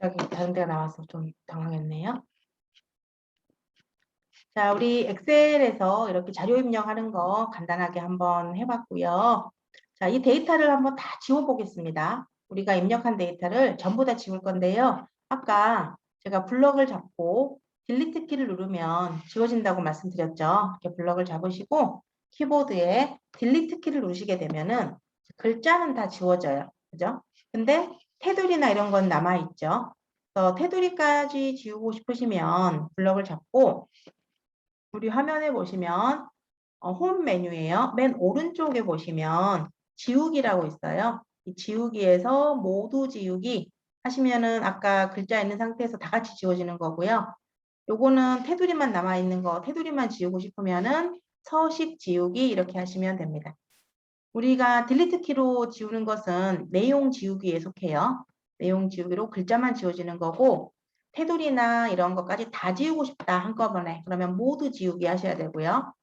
갑자기 다른 데가 나와서 좀 당황했네요. 자, 우리 엑셀에서 이렇게 자료 입력하는 거 간단하게 한번 해봤고요. 자, 이 데이터를 한번 다 지워보겠습니다. 우리가 입력한 데이터를 전부 다 지울 건데요. 아까 제가 블럭을 잡고 딜리트 키를 누르면 지워진다고 말씀드렸죠. 이렇게 블럭을 잡으시고 키보드에 딜리트 키를 누르시게 되면은 글자는 다 지워져요. 그죠? 근데 테두리나 이런 건 남아있죠. 그래서 테두리까지 지우고 싶으시면 블럭을 잡고 우리 화면에 보시면 홈 메뉴예요. 맨 오른쪽에 보시면 지우기라고 있어요. 이 지우기에서 모두 지우기 하시면은 아까 글자 있는 상태에서 다 같이 지워지는 거고요. 요거는 테두리만 남아있는 거, 테두리만 지우고 싶으면은 서식 지우기 이렇게 하시면 됩니다. 우리가 딜리트 키로 지우는 것은 내용 지우기에 속해요. 내용 지우기로 글자만 지워지는 거고 테두리나 이런 것까지 다 지우고 싶다 한꺼번에 그러면 모두 지우기 하셔야 되고요.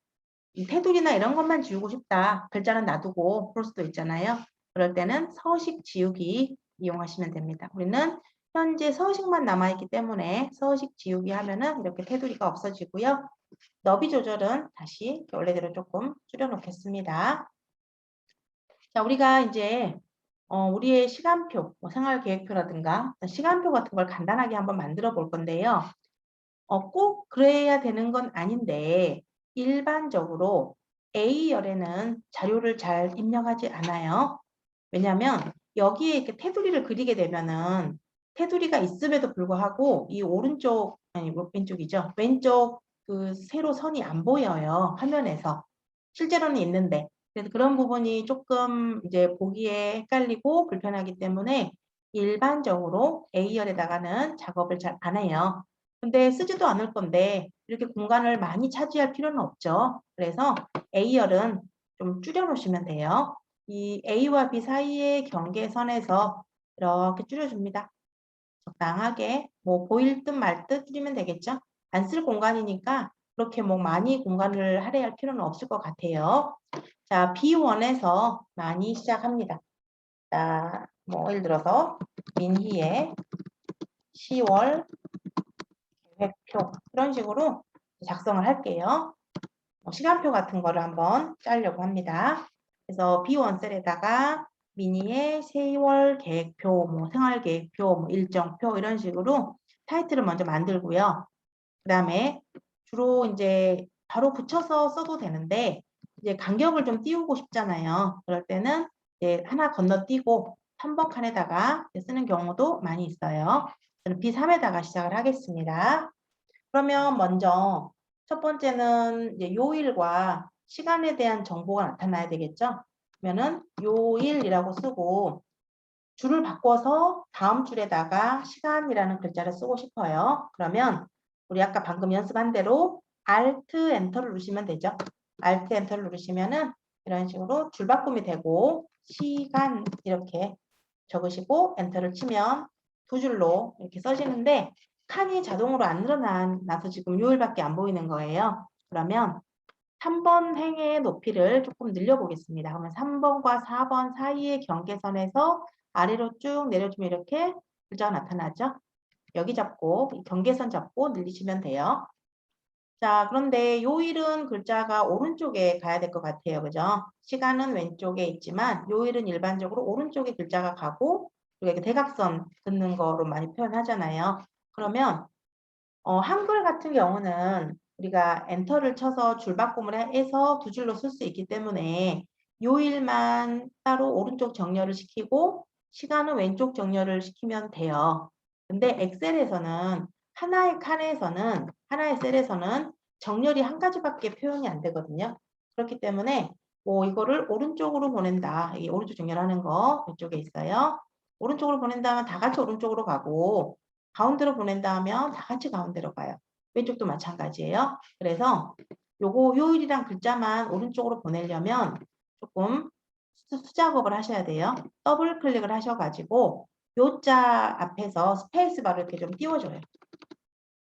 이 테두리나 이런 것만 지우고 싶다. 글자는 놔두고 그럴 수도 있잖아요. 그럴 때는 서식 지우기 이용하시면 됩니다. 우리는 현재 서식만 남아있기 때문에 서식 지우기 하면은 이렇게 테두리가 없어지고요. 너비 조절은 다시 원래대로 조금 줄여놓겠습니다. 자, 우리가 이제 우리의 시간표, 뭐 생활계획표라든가 시간표 같은 걸 간단하게 한번 만들어 볼 건데요. 꼭 그래야 되는 건 아닌데 일반적으로 A열에는 자료를 잘 입력하지 않아요. 왜냐하면 여기에 이렇게 테두리를 그리게 되면은 테두리가 있음에도 불구하고 이 오른쪽, 아니 왼쪽이죠. 왼쪽 그 세로 선이 안 보여요. 화면에서. 실제로는 있는데. 그래서 그런 부분이 조금 이제 보기에 헷갈리고 불편하기 때문에 일반적으로 A열에다가는 작업을 잘 안 해요. 근데 쓰지도 않을 건데 이렇게 공간을 많이 차지할 필요는 없죠. 그래서 A열은 좀 줄여 놓으시면 돼요. 이 A와 B 사이의 경계선에서 이렇게 줄여줍니다. 적당하게 뭐 보일 듯 말 듯 줄이면 되겠죠. 안 쓸 공간이니까 그렇게 뭐 많이 공간을 할애할 필요는 없을 것 같아요. 자, B1에서 많이 시작합니다. 자, 뭐 예를 들어서 민희의 10월 계획표 이런 식으로 작성을 할게요. 시간표 같은 거를 한번 짜려고 합니다. 그래서 B1 셀에다가 미니의 10월 계획표, 뭐 생활계획표, 뭐 일정표 이런 식으로 타이틀을 먼저 만들고요. 그 다음에 주로 이제 바로 붙여서 써도 되는데 이제 간격을 좀 띄우고 싶잖아요. 그럴 때는 이제 하나 건너뛰고 3번 칸에다가 쓰는 경우도 많이 있어요. 저는 B3에다가 시작을 하겠습니다. 그러면 먼저 첫 번째는 이제 요일과 시간에 대한 정보가 나타나야 되겠죠? 그러면은 요일이라고 쓰고 줄을 바꿔서 다음 줄에다가 시간이라는 글자를 쓰고 싶어요. 그러면 우리 아까 방금 연습한 대로 Alt 엔터를 누르시면 되죠. Alt 엔터를 누르시면은 이런 식으로 줄 바꿈이 되고 시간 이렇게 적으시고 엔터를 치면 두 줄로 이렇게 써지는데 칸이 자동으로 안 늘어나서 지금 요일밖에 안 보이는 거예요. 그러면 3번 행의 높이를 조금 늘려보겠습니다. 그러면 3번과 4번 사이의 경계선에서 아래로 쭉 내려주면 이렇게 글자가 나타나죠. 여기 잡고 경계선 잡고 늘리시면 돼요. 자, 그런데 요일은 글자가 오른쪽에 가야 될 것 같아요. 그죠? 시간은 왼쪽에 있지만 요일은 일반적으로 오른쪽에 글자가 가고 이렇게 대각선 긋는 거로 많이 표현하잖아요. 그러면 한글 같은 경우는 우리가 엔터를 쳐서 줄바꿈을 해서 두 줄로 쓸 수 있기 때문에 요일만 따로 오른쪽 정렬을 시키고 시간은 왼쪽 정렬을 시키면 돼요. 근데 엑셀에서는 하나의 칸에서는 하나의 셀에서는 정렬이 한 가지밖에 표현이 안 되거든요. 그렇기 때문에 뭐 이거를 오른쪽으로 보낸다. 이 오른쪽 정렬하는 거 이쪽에 있어요. 오른쪽으로 보낸다면 다 같이 오른쪽으로 가고 가운데로 보낸다 하면 다 같이 가운데로 가요. 왼쪽도 마찬가지예요. 그래서 요거 요일이랑 글자만 오른쪽으로 보내려면 조금 수작업을 하셔야 돼요. 더블 클릭을 하셔가지고 요자 앞에서 스페이스 바를 이렇게 좀 띄워줘요.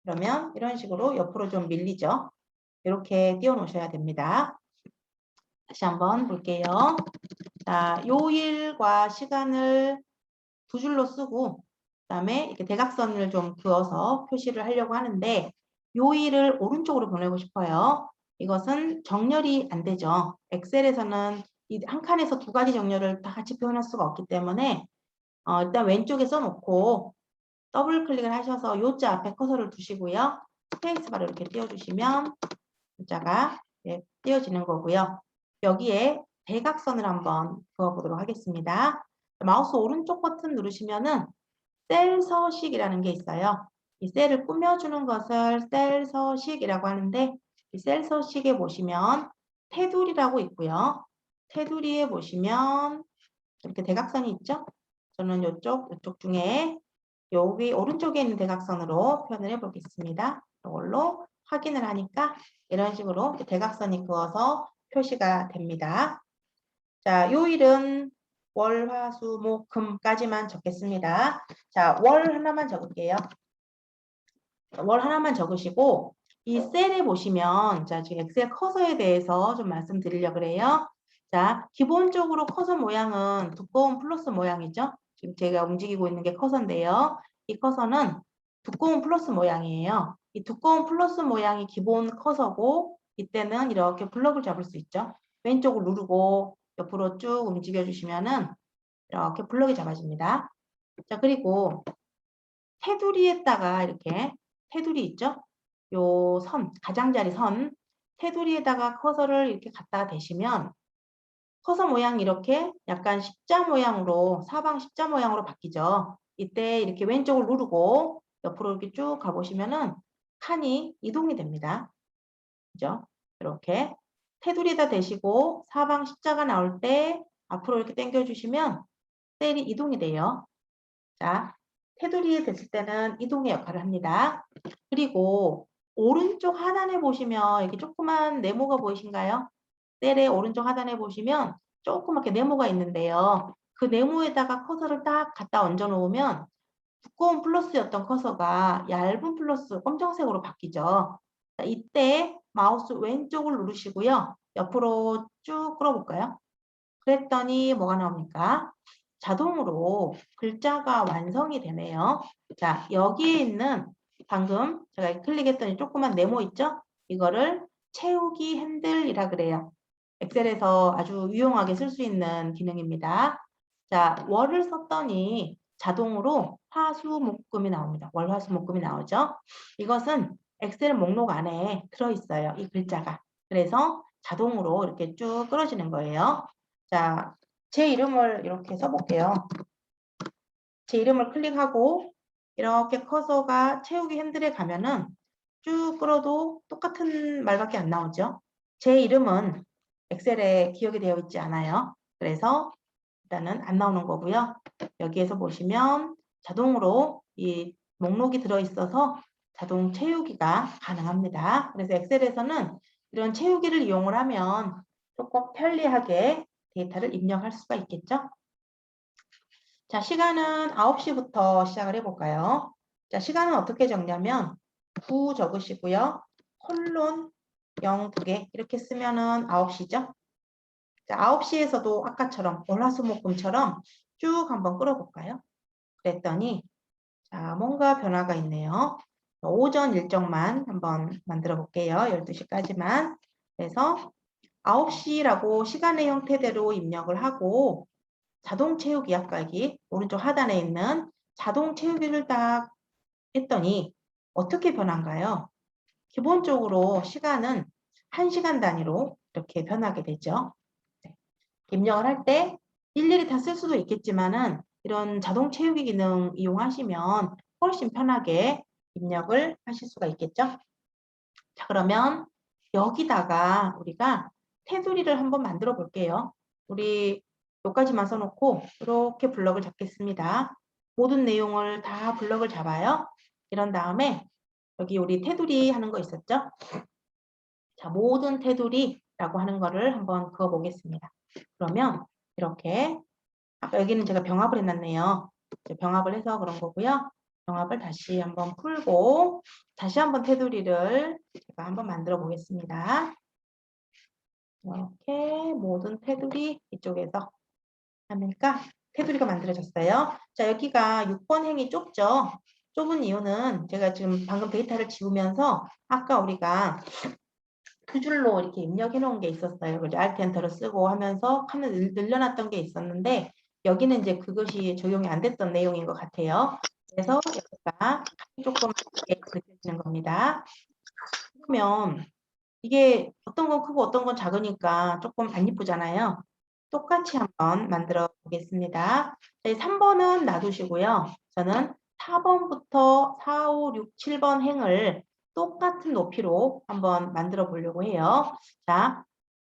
그러면 이런 식으로 옆으로 좀 밀리죠. 이렇게 띄워 놓으셔야 됩니다. 다시 한번 볼게요. 자, 요일과 시간을 두 줄로 쓰고 그다음에 이렇게 대각선을 좀 그어서 표시를 하려고 하는데 요일을 오른쪽으로 보내고 싶어요. 이것은 정렬이 안 되죠. 엑셀에서는 이 한 칸에서 두 가지 정렬을 다 같이 표현할 수가 없기 때문에 일단 왼쪽에 써놓고 더블 클릭을 하셔서 요자 앞에 커서를 두시고요. 스페이스바를 이렇게 띄워주시면 요자가 띄워지는 거고요. 여기에 대각선을 한번 그어보도록 하겠습니다. 마우스 오른쪽 버튼 누르시면은 셀 서식이라는 게 있어요. 이 셀을 꾸며주는 것을 셀 서식이라고 하는데 이 셀 서식에 보시면 테두리라고 있고요. 테두리에 보시면 이렇게 대각선이 있죠? 저는 이쪽 중에 여기 오른쪽에 있는 대각선으로 표현을 해보겠습니다. 이걸로 확인을 하니까 이런 식으로 대각선이 그어서 표시가 됩니다. 자, 요일은 월, 화, 수, 목, 금까지만 적겠습니다. 자, 월 하나만 적을게요. 월 하나만 적으시고 이 셀에 보시면 자, 지금 엑셀 커서에 대해서 좀 말씀드리려고 그래요. 자, 기본적으로 커서 모양은 두꺼운 플러스 모양이죠. 지금 제가 움직이고 있는 게 커서인데요. 이 커서는 두꺼운 플러스 모양이에요. 이 두꺼운 플러스 모양이 기본 커서고 이때는 이렇게 블럭을 잡을 수 있죠. 왼쪽을 누르고 옆으로 쭉 움직여 주시면은 이렇게 블럭이 잡아집니다. 자, 그리고 테두리에다가 이렇게 테두리 있죠? 요 선, 가장자리 선, 테두리에다가 커서를 이렇게 갖다가 대시면 커서 모양이 이렇게 약간 십자 모양으로, 사방 십자 모양으로 바뀌죠. 이때 이렇게 왼쪽을 누르고 옆으로 이렇게 쭉 가보시면은 칸이 이동이 됩니다. 그죠? 이렇게 테두리에다 대시고 사방 십자가 나올 때 앞으로 이렇게 당겨주시면 셀이 이동이 돼요. 자, 테두리에 됐을 때는 이동의 역할을 합니다. 그리고 오른쪽 하단에 보시면 이렇게 조그만 네모가 보이신가요? 셀의 오른쪽 하단에 보시면 조그맣게 네모가 있는데요. 그 네모에다가 커서를 딱 갖다 얹어 놓으면 두꺼운 플러스였던 커서가 얇은 플러스 검정색으로 바뀌죠. 자, 이때 마우스 왼쪽을 누르시고요. 옆으로 쭉 끌어볼까요? 그랬더니 뭐가 나옵니까? 자동으로 글자가 완성이 되네요. 자, 여기에 있는 방금 제가 클릭했더니 조그만 네모 있죠? 이거를 채우기 핸들이라 그래요. 엑셀에서 아주 유용하게 쓸 수 있는 기능입니다. 자, 월을 썼더니 자동으로 화수목금이 나옵니다. 월, 화수목금이 나오죠? 이것은 엑셀 목록 안에 들어있어요. 이 글자가. 그래서 자동으로 이렇게 쭉 끌어지는 거예요. 자, 제 이름을 이렇게 써볼게요. 제 이름을 클릭하고 이렇게 커서가 채우기 핸들에 가면은 쭉 끌어도 똑같은 말밖에 안 나오죠. 제 이름은 엑셀에 기억이 되어 있지 않아요. 그래서 일단은 안 나오는 거고요. 여기에서 보시면 자동으로 이 목록이 들어있어서 자동 채우기가 가능합니다. 그래서 엑셀에서는 이런 채우기를 이용을 하면 조금 편리하게 데이터를 입력할 수가 있겠죠. 자, 시간은 9시부터 시작을 해볼까요? 자, 시간은 어떻게 적냐면 9 적으시고요. 콜론 0 2개 이렇게 쓰면은 9시죠. 자, 9시에서도 아까처럼 월화수목금처럼 쭉 한번 끌어볼까요? 그랬더니 자, 뭔가 변화가 있네요. 오전 일정만 한번 만들어 볼게요. 12시까지만. 그래서 9시라고 시간의 형태대로 입력을 하고 자동 채우기 아까 여기 오른쪽 하단에 있는 자동 채우기를 딱 했더니 어떻게 변한가요? 기본적으로 시간은 1시간 단위로 이렇게 변하게 되죠. 네. 입력을 할 때 일일이 다 쓸 수도 있겠지만은 이런 자동 채우기 기능 이용하시면 훨씬 편하게 입력을 하실 수가 있겠죠. 자, 그러면 여기다가 우리가 테두리를 한번 만들어 볼게요. 우리 여기까지만 써놓고 이렇게 블럭을 잡겠습니다. 모든 내용을 다 블럭을 잡아요. 이런 다음에 여기 우리 테두리 하는 거 있었죠? 자, 모든 테두리라고 하는 거를 한번 그어 보겠습니다. 그러면 이렇게 아까 여기는 제가 병합을 해놨네요. 병합을 해서 그런 거고요. 병합을 다시 한번 풀고 다시 한번 테두리를 제가 한번 만들어 보겠습니다. 이렇게 모든 테두리 이쪽에서 하니까 테두리가 만들어졌어요. 자, 여기가 6번 행이 좁죠? 좁은 이유는 제가 지금 방금 데이터를 지우면서 아까 우리가 두 줄로 이렇게 입력해 놓은 게 있었어요. 그죠? Alt 엔터를 쓰고 하면서 칸을 늘려놨던 게 있었는데 여기는 이제 그것이 적용이 안 됐던 내용인 것 같아요. 그래서 여기가 조금 그려지는 겁니다. 그러면 이게 어떤 건 크고 어떤 건 작으니까 조금 안 이쁘잖아요. 똑같이 한번 만들어 보겠습니다. 3번은 놔두시고요. 저는 4번부터 4, 5, 6, 7번 행을 똑같은 높이로 한번 만들어 보려고 해요. 자,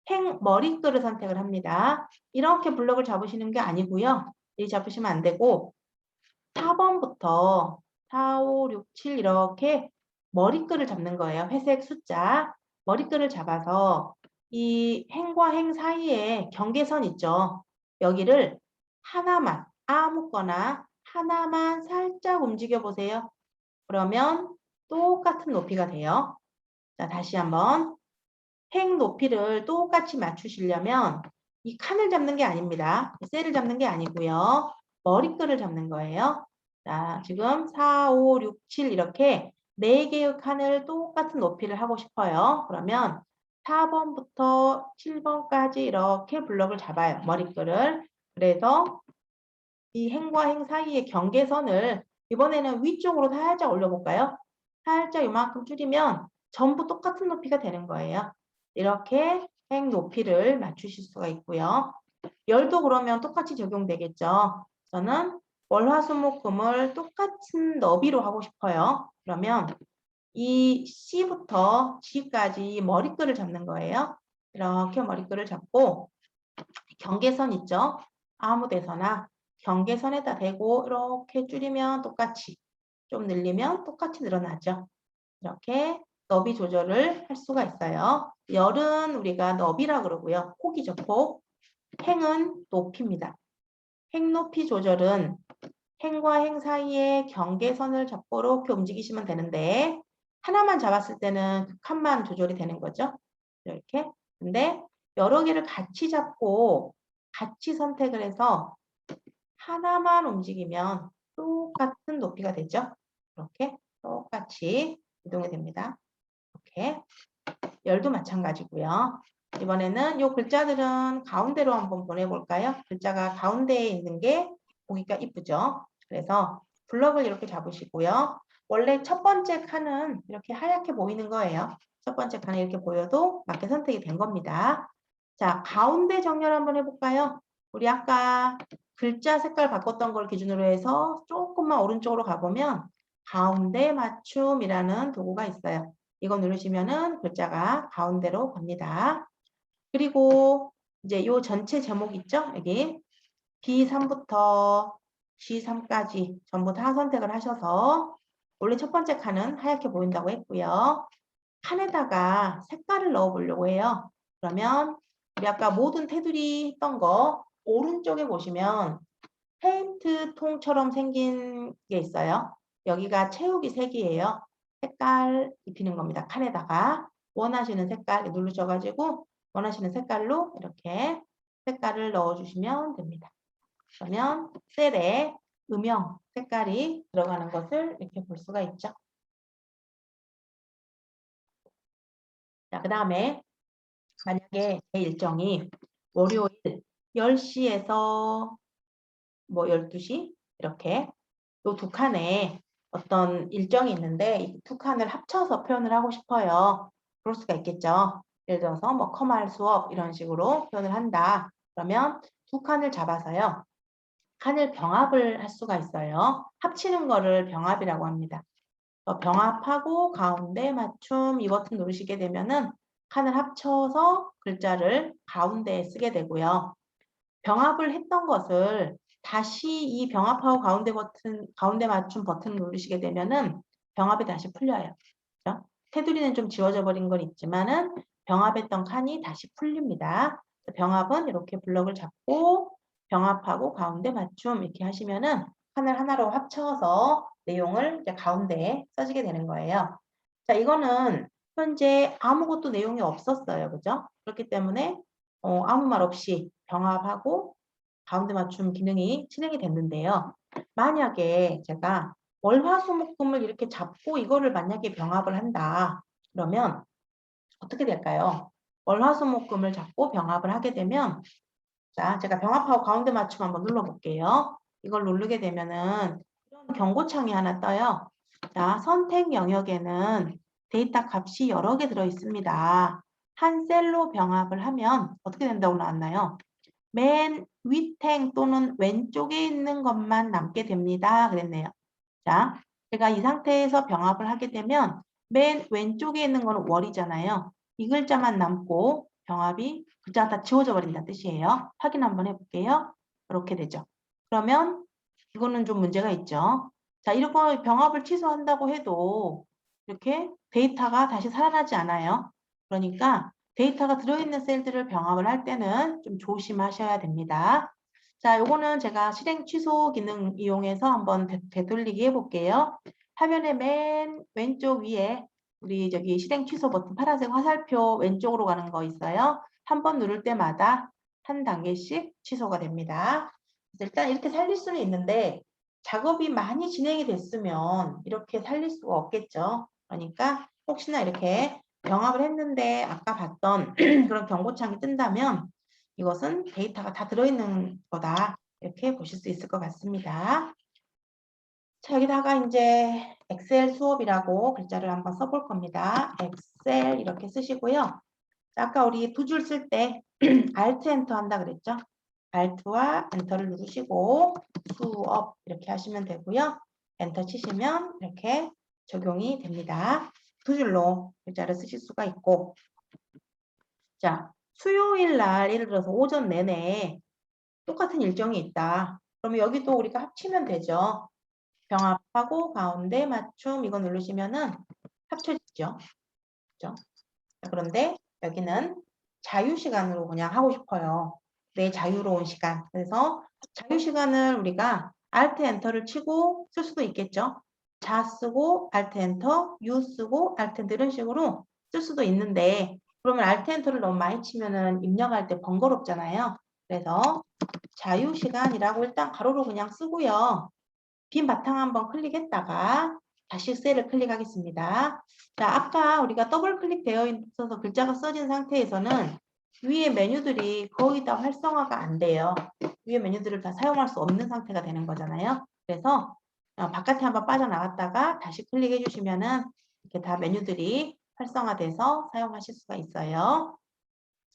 행 머리글을 선택을 합니다. 이렇게 블럭을 잡으시는 게 아니고요. 이 잡으시면 안 되고 4번부터 4, 5, 6, 7 이렇게 머리글을 잡는 거예요. 회색 숫자. 머리글을 잡아서 이 행과 행 사이에 경계선 있죠. 여기를 하나만, 아무거나 하나만 살짝 움직여 보세요. 그러면 똑같은 높이가 돼요. 자, 다시 한번 행 높이를 똑같이 맞추시려면 이 칸을 잡는 게 아닙니다. 셀을 잡는 게 아니고요. 머리글을 잡는 거예요. 자, 지금 4, 5, 6, 7 이렇게 4개의 칸을 똑같은 높이를 하고 싶어요. 그러면 4번부터 7번까지 이렇게 블럭을 잡아요. 머리글을. 그래서 이 행과 행 사이의 경계선을 이번에는 위쪽으로 살짝 올려볼까요? 살짝 이만큼 줄이면 전부 똑같은 높이가 되는 거예요. 이렇게 행 높이를 맞추실 수가 있고요. 열도 그러면 똑같이 적용되겠죠. 저는 월화수목금을 똑같은 너비로 하고 싶어요. 그러면 이 C부터 G까지 머리글을 잡는 거예요. 이렇게 머리글을 잡고 경계선 있죠? 아무 데서나 경계선에다 대고 이렇게 줄이면 똑같이 좀 늘리면 똑같이 늘어나죠. 이렇게 너비 조절을 할 수가 있어요. 열은 우리가 너비라 그러고요. 폭이죠, 폭. 행은 높이입니다. 행 높이 조절은 행과 행 사이에 경계선을 잡고 이렇게 움직이시면 되는데 하나만 잡았을 때는 칸만 조절이 되는 거죠. 이렇게. 근데 여러 개를 같이 잡고 같이 선택을 해서 하나만 움직이면 똑같은 높이가 되죠. 이렇게 똑같이 이동이 됩니다. 이렇게 열도 마찬가지고요. 이번에는 이 글자들은 가운데로 한번 보내볼까요? 글자가 가운데에 있는 게 보기가 이쁘죠. 그래서 블럭을 이렇게 잡으시고요. 원래 첫 번째 칸은 이렇게 하얗게 보이는 거예요. 첫 번째 칸이 이렇게 보여도 맞게 선택이 된 겁니다. 자, 가운데 정렬 한번 해볼까요? 우리 아까 글자 색깔 바꿨던 걸 기준으로 해서 조금만 오른쪽으로 가보면 가운데 맞춤이라는 도구가 있어요. 이거 누르시면은 글자가 가운데로 갑니다. 그리고 이제 요 전체 제목 있죠? 여기 B3부터 G3까지 전부 다 선택을 하셔서 원래 첫 번째 칸은 하얗게 보인다고 했고요. 칸에다가 색깔을 넣어 보려고 해요. 그러면 우리 아까 모든 테두리 했던 거 오른쪽에 보시면 페인트 통처럼 생긴 게 있어요. 여기가 채우기 색이에요. 색깔 입히는 겁니다. 칸에다가 원하시는 색깔 누르셔가지고 원하시는 색깔로 이렇게 색깔을 넣어주시면 됩니다. 그러면 셀에 음영 색깔이 들어가는 것을 이렇게 볼 수가 있죠. 자, 그 다음에 만약에 제 일정이 월요일 10시에서 뭐 12시 이렇게 요 두 칸에 어떤 일정이 있는데 이 두 칸을 합쳐서 표현을 하고 싶어요. 그럴 수가 있겠죠. 예를 들어서 뭐 커말 수업 이런 식으로 표현을 한다. 그러면 두 칸을 잡아서요. 칸을 병합을 할 수가 있어요. 합치는 거를 병합이라고 합니다. 병합하고 가운데 맞춤 이 버튼 누르시게 되면은 칸을 합쳐서 글자를 가운데에 쓰게 되고요. 병합을 했던 것을 다시 이 병합하고 가운데 맞춤 버튼 누르시게 되면은 병합이 다시 풀려요. 그렇죠? 테두리는 좀 지워져 버린 건 있지만은 병합했던 칸이 다시 풀립니다. 병합은 이렇게 블럭을 잡고 병합하고 가운데 맞춤 이렇게 하시면은 칸을 하나로 합쳐서 내용을 이제 가운데에 써지게 되는 거예요. 자, 이거는 현재 아무것도 내용이 없었어요. 그죠? 그렇기 때문에 아무 말 없이 병합하고 가운데 맞춤 기능이 실행이 됐는데요. 만약에 제가 월화수목금을 이렇게 잡고 이거를 만약에 병합을 한다. 그러면 어떻게 될까요? 월화수목금을 잡고 병합을 하게 되면 자, 제가 병합하고 가운데 맞춤 한번 눌러볼게요. 이걸 누르게 되면은 이런 경고창이 하나 떠요. 자, 선택 영역에는 데이터 값이 여러 개 들어 있습니다. 한 셀로 병합을 하면 어떻게 된다고 나왔나요? 맨 윗행 또는 왼쪽에 있는 것만 남게 됩니다. 그랬네요. 자, 제가 이 상태에서 병합을 하게 되면 맨 왼쪽에 있는 거는 월이잖아요. 이 글자만 남고 병합이 글자가 다 지워져 버린다는 뜻이에요. 확인 한번 해볼게요. 이렇게 되죠. 그러면 이거는 좀 문제가 있죠. 자, 이렇게 병합을 취소한다고 해도 이렇게 데이터가 다시 살아나지 않아요. 그러니까 데이터가 들어있는 셀들을 병합을 할 때는 좀 조심하셔야 됩니다. 자, 요거는 제가 실행 취소 기능 이용해서 한번 되돌리기 해볼게요. 화면의 맨 왼쪽 위에 우리 저기 실행 취소 버튼 파란색 화살표 왼쪽으로 가는 거 있어요. 한 번 누를 때마다 한 단계씩 취소가 됩니다. 일단 이렇게 살릴 수는 있는데 작업이 많이 진행이 됐으면 이렇게 살릴 수가 없겠죠. 그러니까 혹시나 이렇게 병합을 했는데 아까 봤던 그런 경고창이 뜬다면 이것은 데이터가 다 들어있는 거다. 이렇게 보실 수 있을 것 같습니다. 자, 여기다가 이제 엑셀 수업이라고 글자를 한번 써볼 겁니다. 엑셀 이렇게 쓰시고요. 자, 아까 우리 두 줄 쓸 때 Alt 엔터 한다 그랬죠? Alt와 엔터를 누르시고 수업 이렇게 하시면 되고요. 엔터 치시면 이렇게 적용이 됩니다. 두 줄로 글자를 쓰실 수가 있고 자, 수요일 날 예를 들어서 오전 내내 똑같은 일정이 있다. 그러면 여기도 우리가 합치면 되죠. 병합하고 가운데 맞춤 이거 누르시면은 합쳐지죠. 그렇죠? 그런데 여기는 자유시간으로 그냥 하고 싶어요. 내 자유로운 시간. 그래서 자유시간을 우리가 Alt 엔터를 치고 쓸 수도 있겠죠. 자 쓰고 Alt 엔터, U 쓰고 Alt 엔터 이런 식으로 쓸 수도 있는데 그러면 Alt 엔터를 너무 많이 치면은 입력할 때 번거롭잖아요. 그래서 자유시간이라고 일단 가로로 그냥 쓰고요. 빈 바탕 한번 클릭했다가 다시 셀을 클릭하겠습니다. 자, 아까 우리가 더블 클릭되어 있어서 글자가 써진 상태에서는 위에 메뉴들이 거의 다 활성화가 안 돼요. 위에 메뉴들을 다 사용할 수 없는 상태가 되는 거잖아요. 그래서 바깥에 한번 빠져나갔다가 다시 클릭해 주시면은 이렇게 다 메뉴들이 활성화돼서 사용하실 수가 있어요.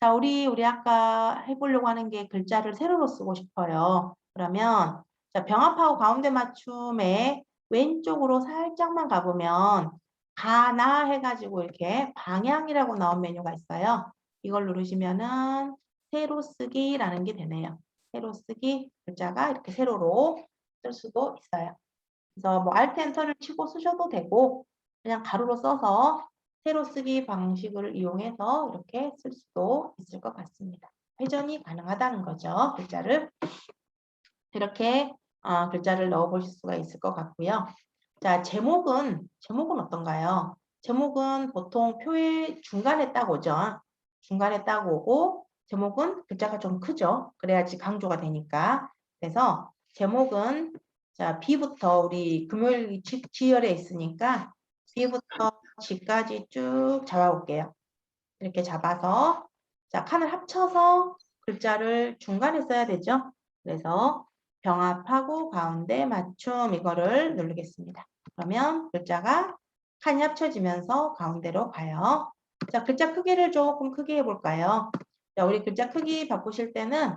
자, 우리 아까 해보려고 하는 게 글자를 세로로 쓰고 싶어요. 그러면 자, 병합하고 가운데 맞춤에 왼쪽으로 살짝만 가보면 가나 해가지고 이렇게 방향이라고 나온 메뉴가 있어요. 이걸 누르시면은 세로 쓰기라는 게 되네요. 세로 쓰기 글자가 이렇게 세로로 쓸 수도 있어요. 그래서 뭐 Alt 엔터를 치고 쓰셔도 되고 그냥 가로로 써서 세로 쓰기 방식을 이용해서 이렇게 쓸 수도 있을 것 같습니다. 회전이 가능하다는 거죠. 글자를 이렇게 글자를 넣어 보실 수가 있을 것 같고요. 자, 제목은 어떤가요? 제목은 보통 표의 중간에 딱 오죠. 중간에 딱 오고 제목은 글자가 좀 크죠. 그래야지 강조가 되니까. 그래서 제목은 자, B부터 우리 금요일 지열에 있으니까 B부터 G까지 쭉 잡아볼게요. 이렇게 잡아서 자, 칸을 합쳐서 글자를 중간에 써야 되죠. 그래서 병합하고 가운데 맞춤 이거를 누르겠습니다. 그러면 글자가 칸이 합쳐지면서 가운데로 가요. 자, 글자 크기를 조금 크게 해볼까요? 자, 우리 글자 크기 바꾸실 때는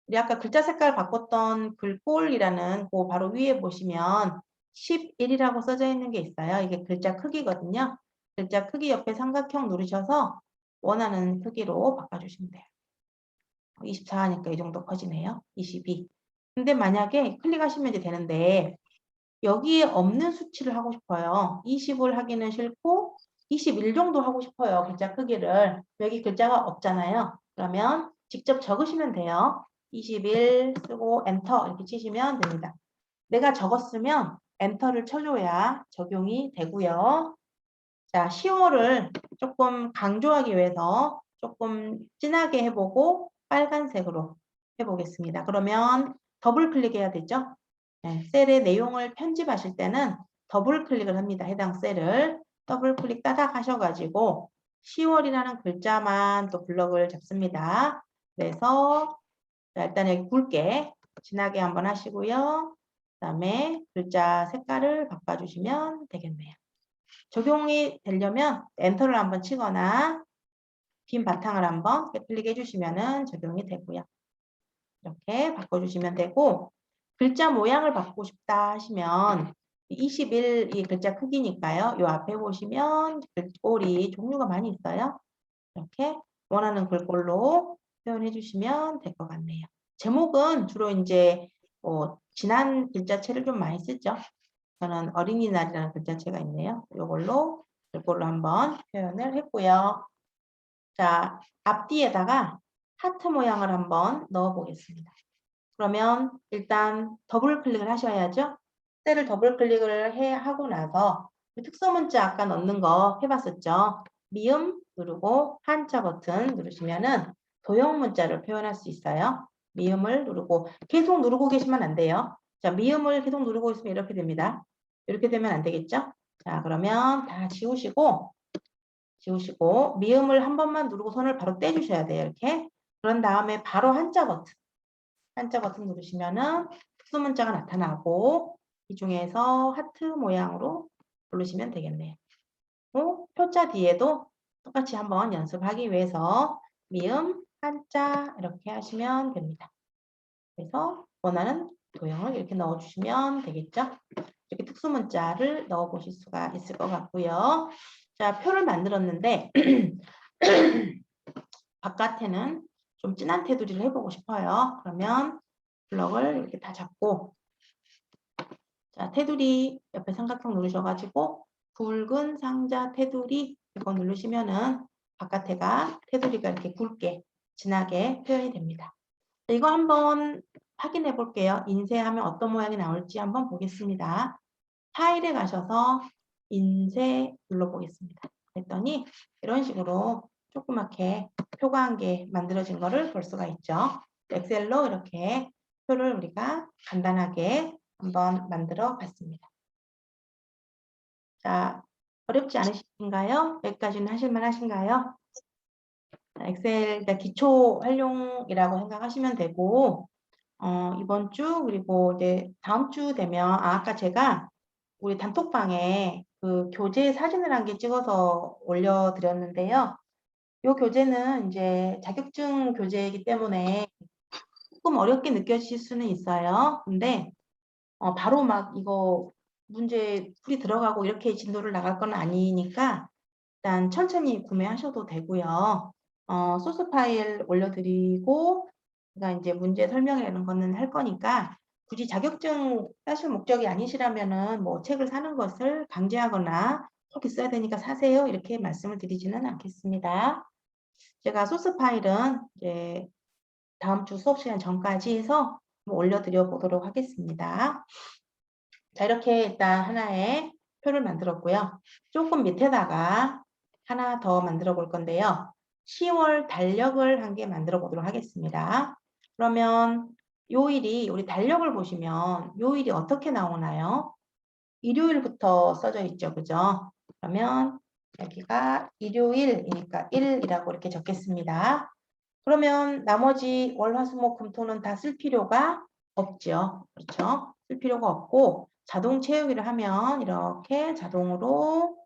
우리 아까 글자 색깔 바꿨던 글꼴이라는 그 바로 위에 보시면 11이라고 써져 있는 게 있어요. 이게 글자 크기거든요. 글자 크기 옆에 삼각형 누르셔서 원하는 크기로 바꿔주시면 돼요. 24하니까 이 정도 커지네요. 22. 근데 만약에 클릭하시면 이제 되는데 여기에 없는 수치를 하고 싶어요. 20을 하기는 싫고 21 정도 하고 싶어요. 글자 크기를. 여기 글자가 없잖아요. 그러면 직접 적으시면 돼요. 21 쓰고 엔터 이렇게 치시면 됩니다. 내가 적었으면 엔터를 쳐줘야 적용이 되고요. 자, 10월을 조금 강조하기 위해서 조금 진하게 해보고 빨간색으로 해보겠습니다. 그러면 더블 클릭해야 되죠? 네, 셀의 내용을 편집하실 때는 더블 클릭을 합니다. 해당 셀을 더블 클릭 따닥 하셔가지고 10월이라는 글자만 또 블럭을 잡습니다. 그래서 일단 여기 굵게 진하게 한번 하시고요. 그 다음에 글자 색깔을 바꿔주시면 되겠네요. 적용이 되려면 엔터를 한번 치거나 빈 바탕을 한번 클릭해 주시면 적용이 되고요. 이렇게 바꿔주시면 되고 글자 모양을 바꾸고 싶다 하시면 21 이 글자 크기니까요. 이 앞에 보시면 글꼴이 종류가 많이 있어요. 이렇게 원하는 글꼴로 표현해 주시면 될 것 같네요. 제목은 주로 이제 진한 글자체를 좀 많이 쓰죠. 저는 어린이날이라는 글자체가 있네요. 이걸로 글꼴로 한번 표현을 했고요. 자, 앞뒤에다가 하트 모양을 한번 넣어 보겠습니다. 그러면 일단 더블 클릭을 하셔야죠. 셀을 더블 클릭을 하고 나서 특수 문자 아까 넣는 거 해봤었죠. 미음 누르고 한자 버튼 누르시면은 도형 문자를 표현할 수 있어요. 미음을 누르고 계속 누르고 계시면 안 돼요. 자, 미음을 계속 누르고 있으면 이렇게 됩니다. 이렇게 되면 안 되겠죠? 자, 그러면 다 지우시고 미음을 한 번만 누르고 손을 바로 떼주셔야 돼요. 이렇게. 그런 다음에 바로 한자 버튼 누르시면은 특수 문자가 나타나고 이 중에서 하트 모양으로 누르시면 되겠네요. 표자 뒤에도 똑같이 한번 연습하기 위해서 미음, 한자 이렇게 하시면 됩니다. 그래서 원하는 도형을 이렇게 넣어주시면 되겠죠. 이렇게 특수 문자를 넣어 보실 수가 있을 것 같고요. 자, 표를 만들었는데 바깥에는 좀 진한 테두리를 해보고 싶어요. 그러면 블럭을 이렇게 다 잡고 자, 테두리 옆에 삼각형 누르셔가지고 굵은 상자 테두리 이거 누르시면은 바깥에가 테두리가 이렇게 굵게 진하게 표현이 됩니다. 이거 한번 확인해 볼게요. 인쇄하면 어떤 모양이 나올지 한번 보겠습니다. 파일에 가셔서 인쇄 눌러보겠습니다. 그랬더니 이런 식으로 조그맣게 표가 한 개 만들어진 거를 볼 수가 있죠. 엑셀로 이렇게 표를 우리가 간단하게 한번 만들어 봤습니다. 자, 어렵지 않으신가요? 여기까지는 하실만 하신가요? 엑셀 기초 활용이라고 생각하시면 되고 이번 주 그리고 이제 다음 주 되면 아까 제가 우리 단톡방에 그 교재 사진을 한 개 찍어서 올려드렸는데요. 이 교재는 이제 자격증 교재이기 때문에 조금 어렵게 느껴지실 수는 있어요. 근데 바로 막 이거 문제 풀이 들어가고 이렇게 진도를 나갈 건 아니니까 일단 천천히 구매하셔도 되고요. 소스 파일 올려드리고 제가 이제 문제 설명이라는 거는 할 거니까 굳이 자격증 따실 목적이 아니시라면은 뭐 책을 사는 것을 강제하거나 꼭 있어야 되니까 사세요 이렇게 말씀을 드리지는 않겠습니다. 제가 소스 파일은 이제 다음 주 수업 시간 전까지 해서 올려드려 보도록 하겠습니다. 자, 이렇게 일단 하나의 표를 만들었고요. 조금 밑에다가 하나 더 만들어 볼 건데요. 10월 달력을 한 개 만들어 보도록 하겠습니다. 그러면 요일이 우리 달력을 보시면 요일이 어떻게 나오나요? 일요일부터 써져 있죠. 그죠? 그러면 여기가 일요일이니까 1이라고 이렇게 적겠습니다. 그러면 나머지 월, 화, 수, 목, 금, 토는 다 쓸 필요가 없죠. 그렇죠? 쓸 필요가 없고 자동 채우기를 하면 이렇게 자동으로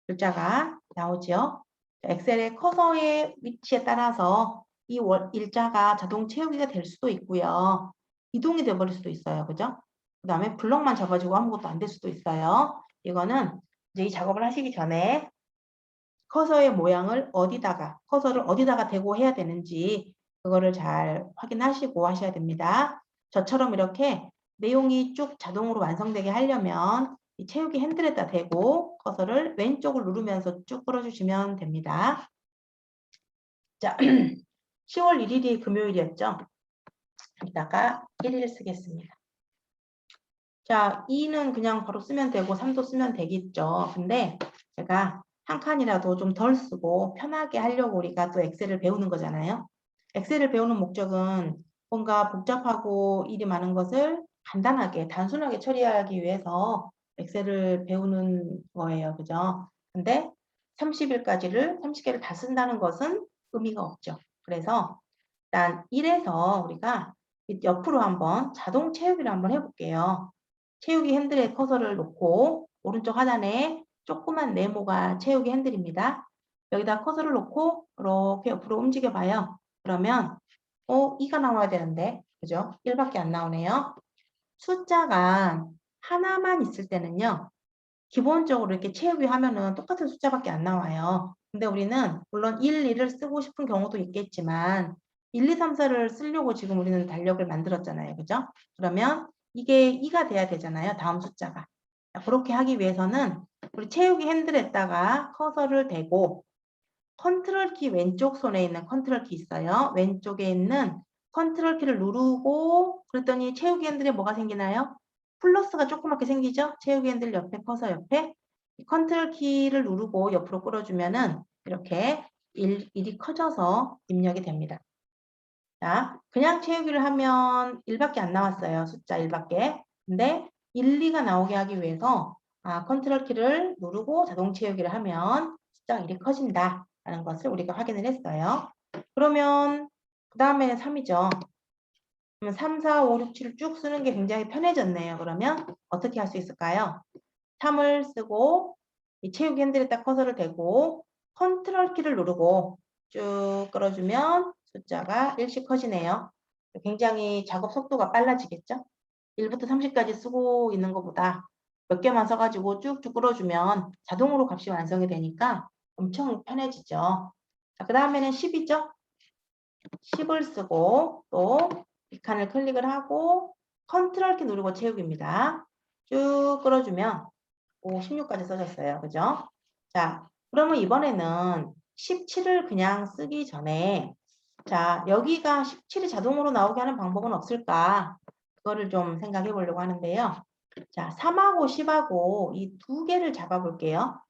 글자가 나오죠. 엑셀의 커서의 위치에 따라서 이 일자가 자동 채우기가 될 수도 있고요. 이동이 돼버릴 수도 있어요. 그죠? 그 다음에 블럭만 잡아주고 아무것도 안 될 수도 있어요. 이거는 이제 이 작업을 하시기 전에 커서의 모양을 커서를 어디다가 대고 해야 되는지 그거를 잘 확인하시고 하셔야 됩니다. 저처럼 이렇게 내용이 쭉 자동으로 완성되게 하려면 이 채우기 핸들에다 대고 커서를 왼쪽을 누르면서 쭉 끌어주시면 됩니다. 자, 10월 1일이 금요일이었죠. 여기다가 1일 쓰겠습니다. 자, 2는 그냥 바로 쓰면 되고 3도 쓰면 되겠죠. 근데 제가 한 칸이라도 좀 덜 쓰고 편하게 하려고 우리가 또 엑셀을 배우는 거잖아요. 엑셀을 배우는 목적은 뭔가 복잡하고 일이 많은 것을 간단하게 단순하게 처리하기 위해서 엑셀을 배우는 거예요. 그죠? 근데 30일까지를 30개를 다 쓴다는 것은 의미가 없죠. 그래서 일단 1에서 우리가 옆으로 한번 자동 채우기를 한번 해볼게요. 채우기 핸들에 커서를 놓고 오른쪽 하단에 조그만 네모가 채우기 핸들입니다. 여기다 커서를 놓고 이렇게 옆으로 움직여 봐요. 그러면 2가 나와야 되는데 그죠? 1밖에 안 나오네요. 숫자가 하나만 있을 때는요. 기본적으로 이렇게 채우기 하면은 똑같은 숫자밖에 안 나와요. 근데 우리는 물론 1, 2를 쓰고 싶은 경우도 있겠지만 1, 2, 3, 4를 쓰려고 지금 우리는 달력을 만들었잖아요. 그죠? 그러면 이게 2가 돼야 되잖아요. 다음 숫자가. 그렇게 하기 위해서는 우리 채우기 핸들에다가 커서를 대고 컨트롤 키 왼쪽 손에 있는 컨트롤 키 있어요. 왼쪽에 있는 컨트롤 키를 누르고 그랬더니 채우기 핸들에 뭐가 생기나요? 플러스가 조그맣게 생기죠? 채우기 핸들 옆에 커서 옆에 컨트롤 키를 누르고 옆으로 끌어주면은 이렇게 1이 커져서 입력이 됩니다. 자, 그냥 채우기를 하면 1밖에 안 나왔어요. 숫자 1밖에. 근데 1, 2가 나오게 하기 위해서 컨트롤 키를 누르고 자동 채우기를 하면 숫자가 1이 커진다 라는 것을 우리가 확인을 했어요. 그러면 그 다음에는 3이죠. 그러면 3, 4, 5, 6, 7을 쭉 쓰는 게 굉장히 편해졌네요. 그러면 어떻게 할 수 있을까요? 3을 쓰고 이 채우기 핸들에다 커서를 대고 컨트롤 키를 누르고 쭉 끌어주면 숫자가 1씩 커지네요. 굉장히 작업 속도가 빨라지겠죠? 1부터 30까지 쓰고 있는 것보다 몇 개만 써가지고 쭉쭉 끌어주면 자동으로 값이 완성이 되니까 엄청 편해지죠. 자, 그 다음에는 10이죠? 10을 쓰고 또 이 칸을 클릭을 하고 컨트롤 키 누르고 채우기입니다. 쭉 끌어주면 16까지 써졌어요. 그죠? 자, 그러면 이번에는 17을 그냥 쓰기 전에 자, 여기가 17이 자동으로 나오게 하는 방법은 없을까? 그거를 좀 생각해 보려고 하는데요. 자, 3하고 10하고 이 두 개를 잡아 볼게요.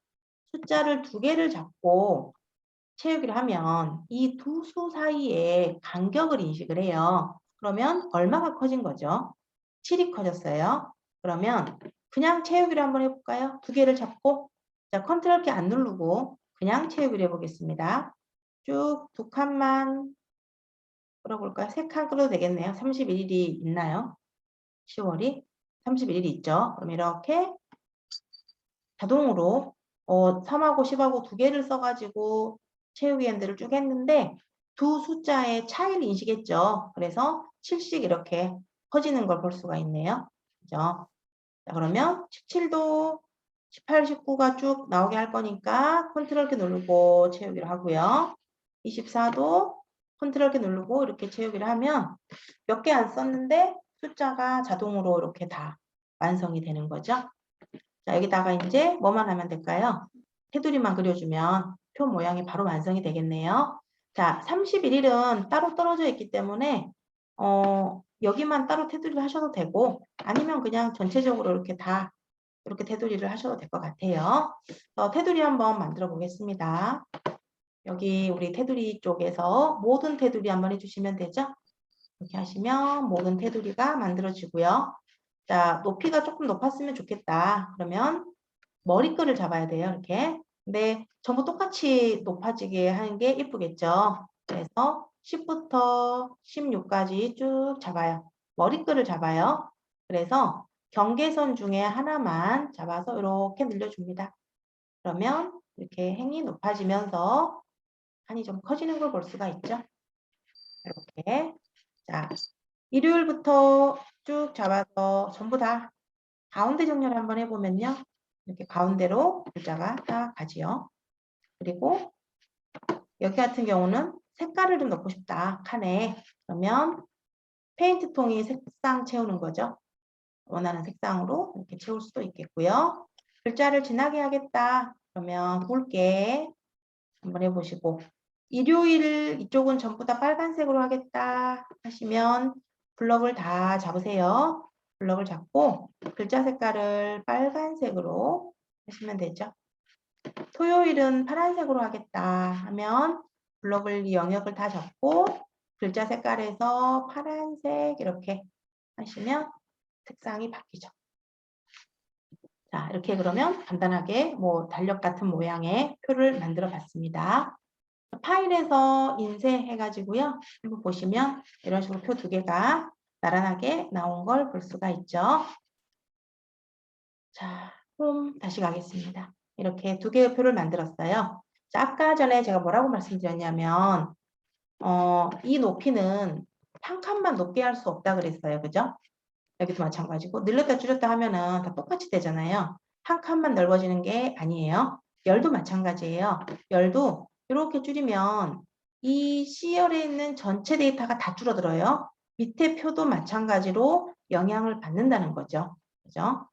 숫자를 두 개를 잡고 채우기를 하면 이 두 수 사이에 간격을 인식을 해요. 그러면 얼마가 커진 거죠? 7이 커졌어요. 그러면 그냥 채우기를 한번 해볼까요? 두 개를 잡고 자 컨트롤 키 안 누르고 그냥 채우기를 해보겠습니다. 쭉 두 칸만 끌어볼까요? 세 칸 끌어도 되겠네요. 31일이 있나요? 10월이 31일이 있죠. 그럼 이렇게 자동으로 3하고 10하고 두 개를 써가지고 채우기 핸들을 쭉 했는데 두 숫자의 차이를 인식했죠. 그래서 7씩 이렇게 커지는 걸 볼 수가 있네요. 그죠? 자, 그러면 17도 18, 19가 쭉 나오게 할 거니까 컨트롤 키 누르고 채우기를 하고요. 24도 컨트롤 키 누르고 이렇게 채우기를 하면 몇 개 안 썼는데 숫자가 자동으로 이렇게 다 완성이 되는 거죠. 자, 여기다가 이제 뭐만 하면 될까요? 테두리만 그려주면 표 모양이 바로 완성이 되겠네요. 자, 31일은 따로 떨어져 있기 때문에 여기만 따로 테두리를 하셔도 되고 아니면 그냥 전체적으로 이렇게 다 이렇게 테두리를 하셔도 될 것 같아요. 테두리 한번 만들어 보겠습니다. 여기 우리 테두리 쪽에서 모든 테두리 한번 해주시면 되죠? 이렇게 하시면 모든 테두리가 만들어지고요. 자, 높이가 조금 높았으면 좋겠다. 그러면 머리끈을 잡아야 돼요. 이렇게. 근데 전부 똑같이 높아지게 하는 게 이쁘겠죠. 그래서 10부터 16까지 쭉 잡아요. 머리끈을 잡아요. 그래서 경계선 중에 하나만 잡아서 이렇게 늘려줍니다. 그러면 이렇게 행이 높아지면서 칸이 좀 커지는 걸 볼 수가 있죠. 이렇게. 자, 일요일부터 쭉 잡아서 전부 다 가운데 정렬 한번 해보면요. 이렇게 가운데로 글자가 딱 가지요. 그리고 여기 같은 경우는 색깔을 좀 넣고 싶다. 칸에. 그러면 페인트 통이 색상 채우는 거죠. 원하는 색상으로 이렇게 채울 수도 있겠고요. 글자를 진하게 하겠다. 그러면 굵게 한번 해보시고 일요일 이쪽은 전부 다 빨간색으로 하겠다 하시면 블럭을 다 잡으세요. 블럭을 잡고 글자 색깔을 빨간색으로 하시면 되죠. 토요일은 파란색으로 하겠다 하면 블럭을 이 영역을 다 잡고 글자 색깔에서 파란색 이렇게 하시면 색상이 바뀌죠. 자, 이렇게 그러면 간단하게 뭐 달력 같은 모양의 표를 만들어 봤습니다. 파일에서 인쇄해가지고요. 한번 보시면 이런 식으로 표 두 개가 나란하게 나온 걸 볼 수가 있죠. 자, 그럼 다시 가겠습니다. 이렇게 두 개의 표를 만들었어요. 자, 아까 전에 제가 뭐라고 말씀드렸냐면 이 높이는 한 칸만 높게 할 수 없다 그랬어요. 그죠? 여기도 마찬가지고 늘렸다 줄였다 하면은 다 똑같이 되잖아요. 한 칸만 넓어지는 게 아니에요. 열도 마찬가지예요. 열도 이렇게 줄이면 이 C열에 있는 전체 데이터가 다 줄어들어요. 밑에 표도 마찬가지로 영향을 받는다는 거죠. 그죠?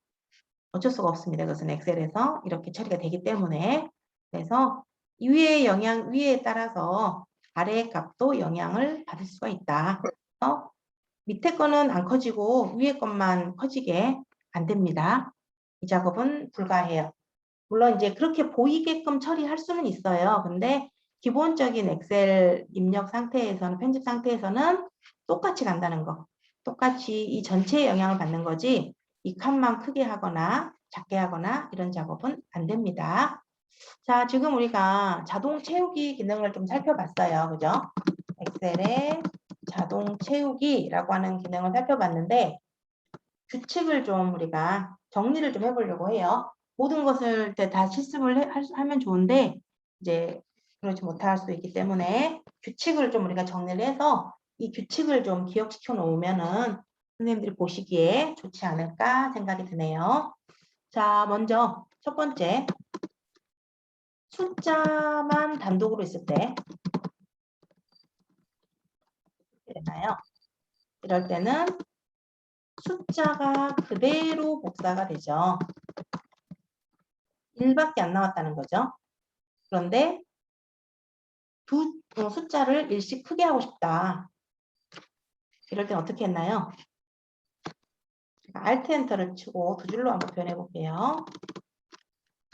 어쩔 수가 없습니다. 그것은 엑셀에서 이렇게 처리가 되기 때문에. 그래서 위에 따라서 아래의 값도 영향을 받을 수가 있다. 그래서 밑에 거는 안 커지고 위에 것만 커지게 안 됩니다. 이 작업은 불가해요. 물론 이제 그렇게 보이게끔 처리할 수는 있어요. 근데 기본적인 엑셀 입력 상태에서는, 편집 상태에서는 똑같이 간다는 거. 똑같이 이 전체에 영향을 받는 거지 이 칸만 크게 하거나 작게 하거나 이런 작업은 안 됩니다. 자, 지금 우리가 자동 채우기 기능을 좀 살펴봤어요. 그죠? 엑셀의 자동 채우기라고 하는 기능을 살펴봤는데 규칙을 좀 우리가 정리를 좀 해보려고 해요. 모든 것을 다 실습을 하면 좋은데 이제 그렇지 못할 수 있기 때문에 규칙을 좀 우리가 정리를 해서 이 규칙을 좀 기억시켜 놓으면은 선생님들이 보시기에 좋지 않을까 생각이 드네요. 자, 먼저 첫 번째 숫자만 단독으로 있을 때 어떻게 되나요? 이럴 때는 숫자가 그대로 복사가 되죠. 1밖에 안 나왔다는 거죠. 그런데 두 숫자를 1씩 크게 하고 싶다. 이럴 땐 어떻게 했나요? Alt 엔터를 치고 두 줄로 한번 표현해 볼게요.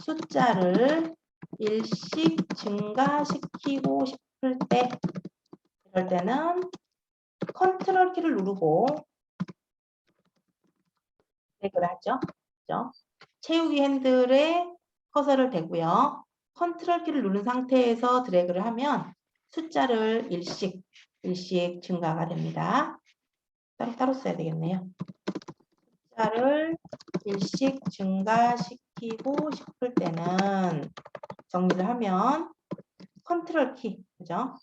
숫자를 1씩 증가시키고 싶을 때 이럴 때는 컨트롤 키를 누르고 드래그를 하죠. 그죠? 채우기 핸들에 커서를 대고요. 컨트롤 키를 누른 상태에서 드래그를 하면 숫자를 1씩 증가가 됩니다. 따로 써야 되겠네요. 숫자를 1씩 증가시키고 싶을 때는 정리를 하면 컨트롤 키, 그죠?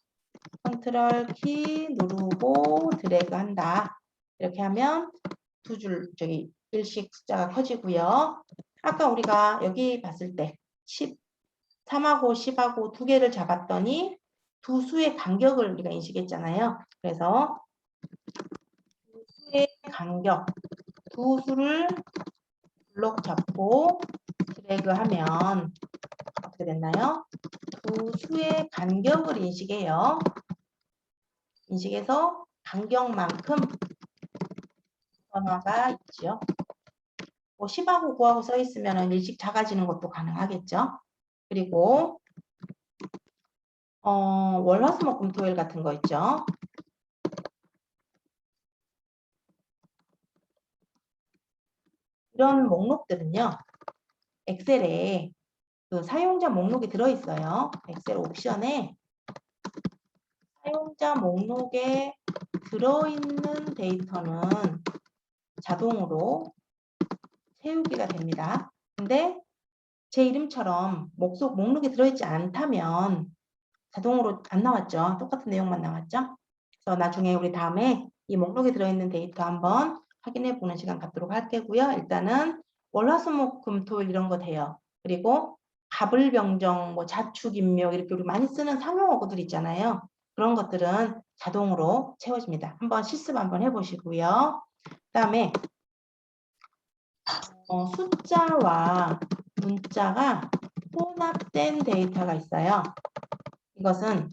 컨트롤 키 누르고 드래그 한다. 이렇게 하면 두 줄, 저기 1씩 숫자가 커지고요. 아까 우리가 여기 봤을 때 3하고 10하고 두 개를 잡았더니 두 수의 간격을 우리가 인식했잖아요. 그래서 두 수의 간격, 두 수를 블록 잡고 드래그하면 어떻게 됐나요? 두 수의 간격을 인식해요. 인식해서 간격만큼 변화가 있죠. 뭐 10하고 9하고 써 있으면 일씩 작아지는 것도 가능하겠죠. 그리고 월화수목금토일 같은 거 있죠. 이런 목록들은요. 엑셀에 그 사용자 목록이 들어있어요. 엑셀 옵션에 사용자 목록에 들어있는 데이터는 자동으로 채우기가 됩니다. 근데 제 이름처럼 목록에 들어있지 않다면 자동으로 안 나왔죠. 똑같은 내용만 나왔죠. 그래서 나중에 우리 다음에 이 목록에 들어있는 데이터 한번 확인해 보는 시간 갖도록 할게고요. 일단은 월화수목금토일 이런 거 돼요. 그리고 갑을병정, 뭐 자축인묘 이렇게 우리 많이 쓰는 상용어구들 있잖아요. 그런 것들은 자동으로 채워집니다. 한번 실습 한번 해보시고요. 그다음에 숫자와 문자가 혼합된 데이터가 있어요. 이것은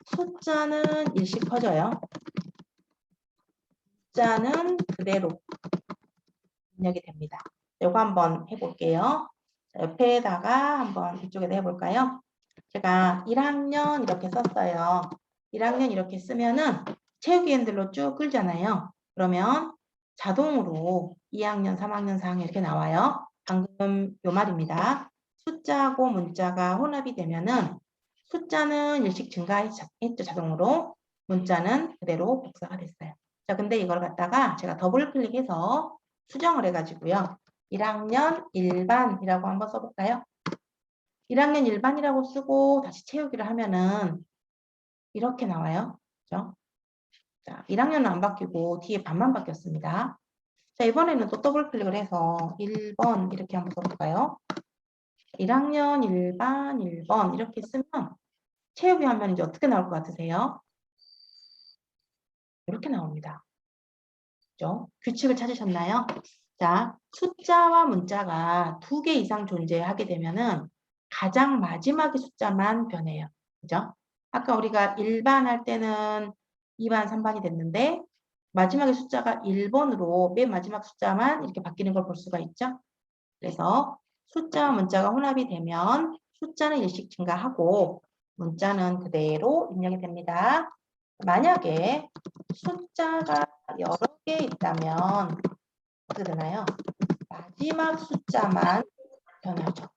숫자는 일씩 커져요. 숫자는 그대로 입력이 됩니다. 이거 한번 해볼게요. 옆에다가 한번 이쪽에다 해볼까요? 제가 1학년 이렇게 썼어요. 1학년 이렇게 쓰면은 채우기 핸들로 쭉 끌잖아요. 그러면 자동으로 2학년, 3학년, 4학년 이렇게 나와요. 방금 요 말입니다. 숫자하고 문자가 혼합이 되면은 숫자는 일씩 증가했죠, 자동으로. 문자는 그대로 복사가 됐어요. 자, 근데 이걸 갖다가 제가 더블 클릭해서 수정을 해가지고요. 1학년 일반이라고 한번 써볼까요? 1학년 일반이라고 쓰고 다시 채우기를 하면은 이렇게 나와요. 그죠? 자, 1학년은 안 바뀌고 뒤에 반만 바뀌었습니다. 자, 이번에는 또 더블 클릭을 해서 1번 이렇게 한번 써볼까요? 1학년 1반 1번 이렇게 쓰면 채우기 하면 이제 어떻게 나올 것 같으세요? 이렇게 나옵니다. 그죠? 규칙을 찾으셨나요? 자, 숫자와 문자가 2개 이상 존재하게 되면은 가장 마지막의 숫자만 변해요. 그죠? 아까 우리가 1반 할 때는 2반, 3반이 됐는데 마지막의 숫자가 1번으로 맨 마지막 숫자만 이렇게 바뀌는 걸 볼 수가 있죠. 그래서 숫자와 문자가 혼합이 되면 숫자는 일씩 증가하고 문자는 그대로 입력이 됩니다. 만약에 숫자가 여러 개 있다면 어떻게 되나요? 마지막 숫자만 변하죠.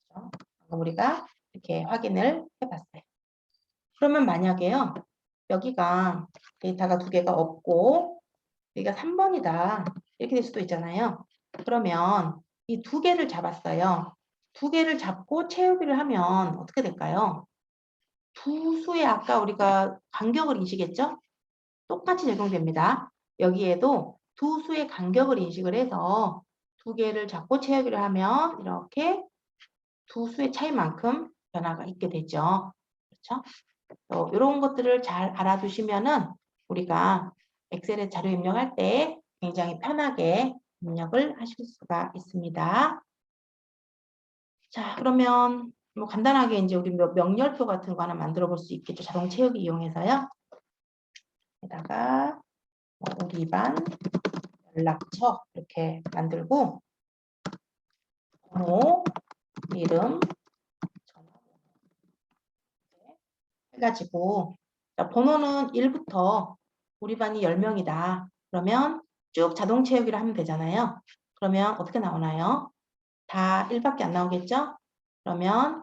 그렇죠? 우리가 이렇게 확인을 해봤어요. 그러면 만약에요. 여기가 데이터가 2개가 없고 여기가 3번이다. 이렇게 될 수도 있잖아요. 그러면 이 2개를 잡았어요. 2개를 잡고 채우기를 하면 어떻게 될까요? 두 수의 아까 우리가 간격을 인식했죠? 똑같이 적용됩니다. 여기에도 두 수의 간격을 인식을 해서 2개를 잡고 채우기를 하면 이렇게 두 수의 차이만큼 변화가 있게 되죠. 그렇죠? 이런 것들을 잘 알아두시면은 우리가 엑셀에 자료 입력할 때 굉장히 편하게 입력을 하실 수가 있습니다. 자, 그러면 뭐 간단하게 이제 우리 명렬표 같은 거 하나 만들어 볼 수 있겠죠. 자동 채우기 이용해서요. 여기다가 우리 반 연락처 이렇게 만들고 번호, 이름, 전화번호 해가지고 자, 번호는 1부터 우리 반이 10명이다. 그러면 쭉 자동 채우기를 하면 되잖아요. 그러면 어떻게 나오나요? 다 1밖에 안 나오겠죠? 그러면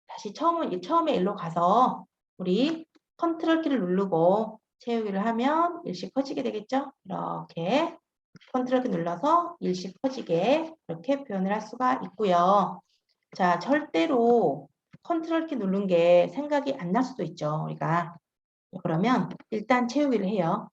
다시 처음에 1로 가서 우리 컨트롤 키를 누르고 채우기를 하면 일씩 커지게 되겠죠? 이렇게 컨트롤 키 눌러서 일씩 커지게 이렇게 표현을 할 수가 있고요. 자, 절대로 컨트롤 키 누른 게 생각이 안 날 수도 있죠. 우리가. 그러면 일단 채우기를 해요.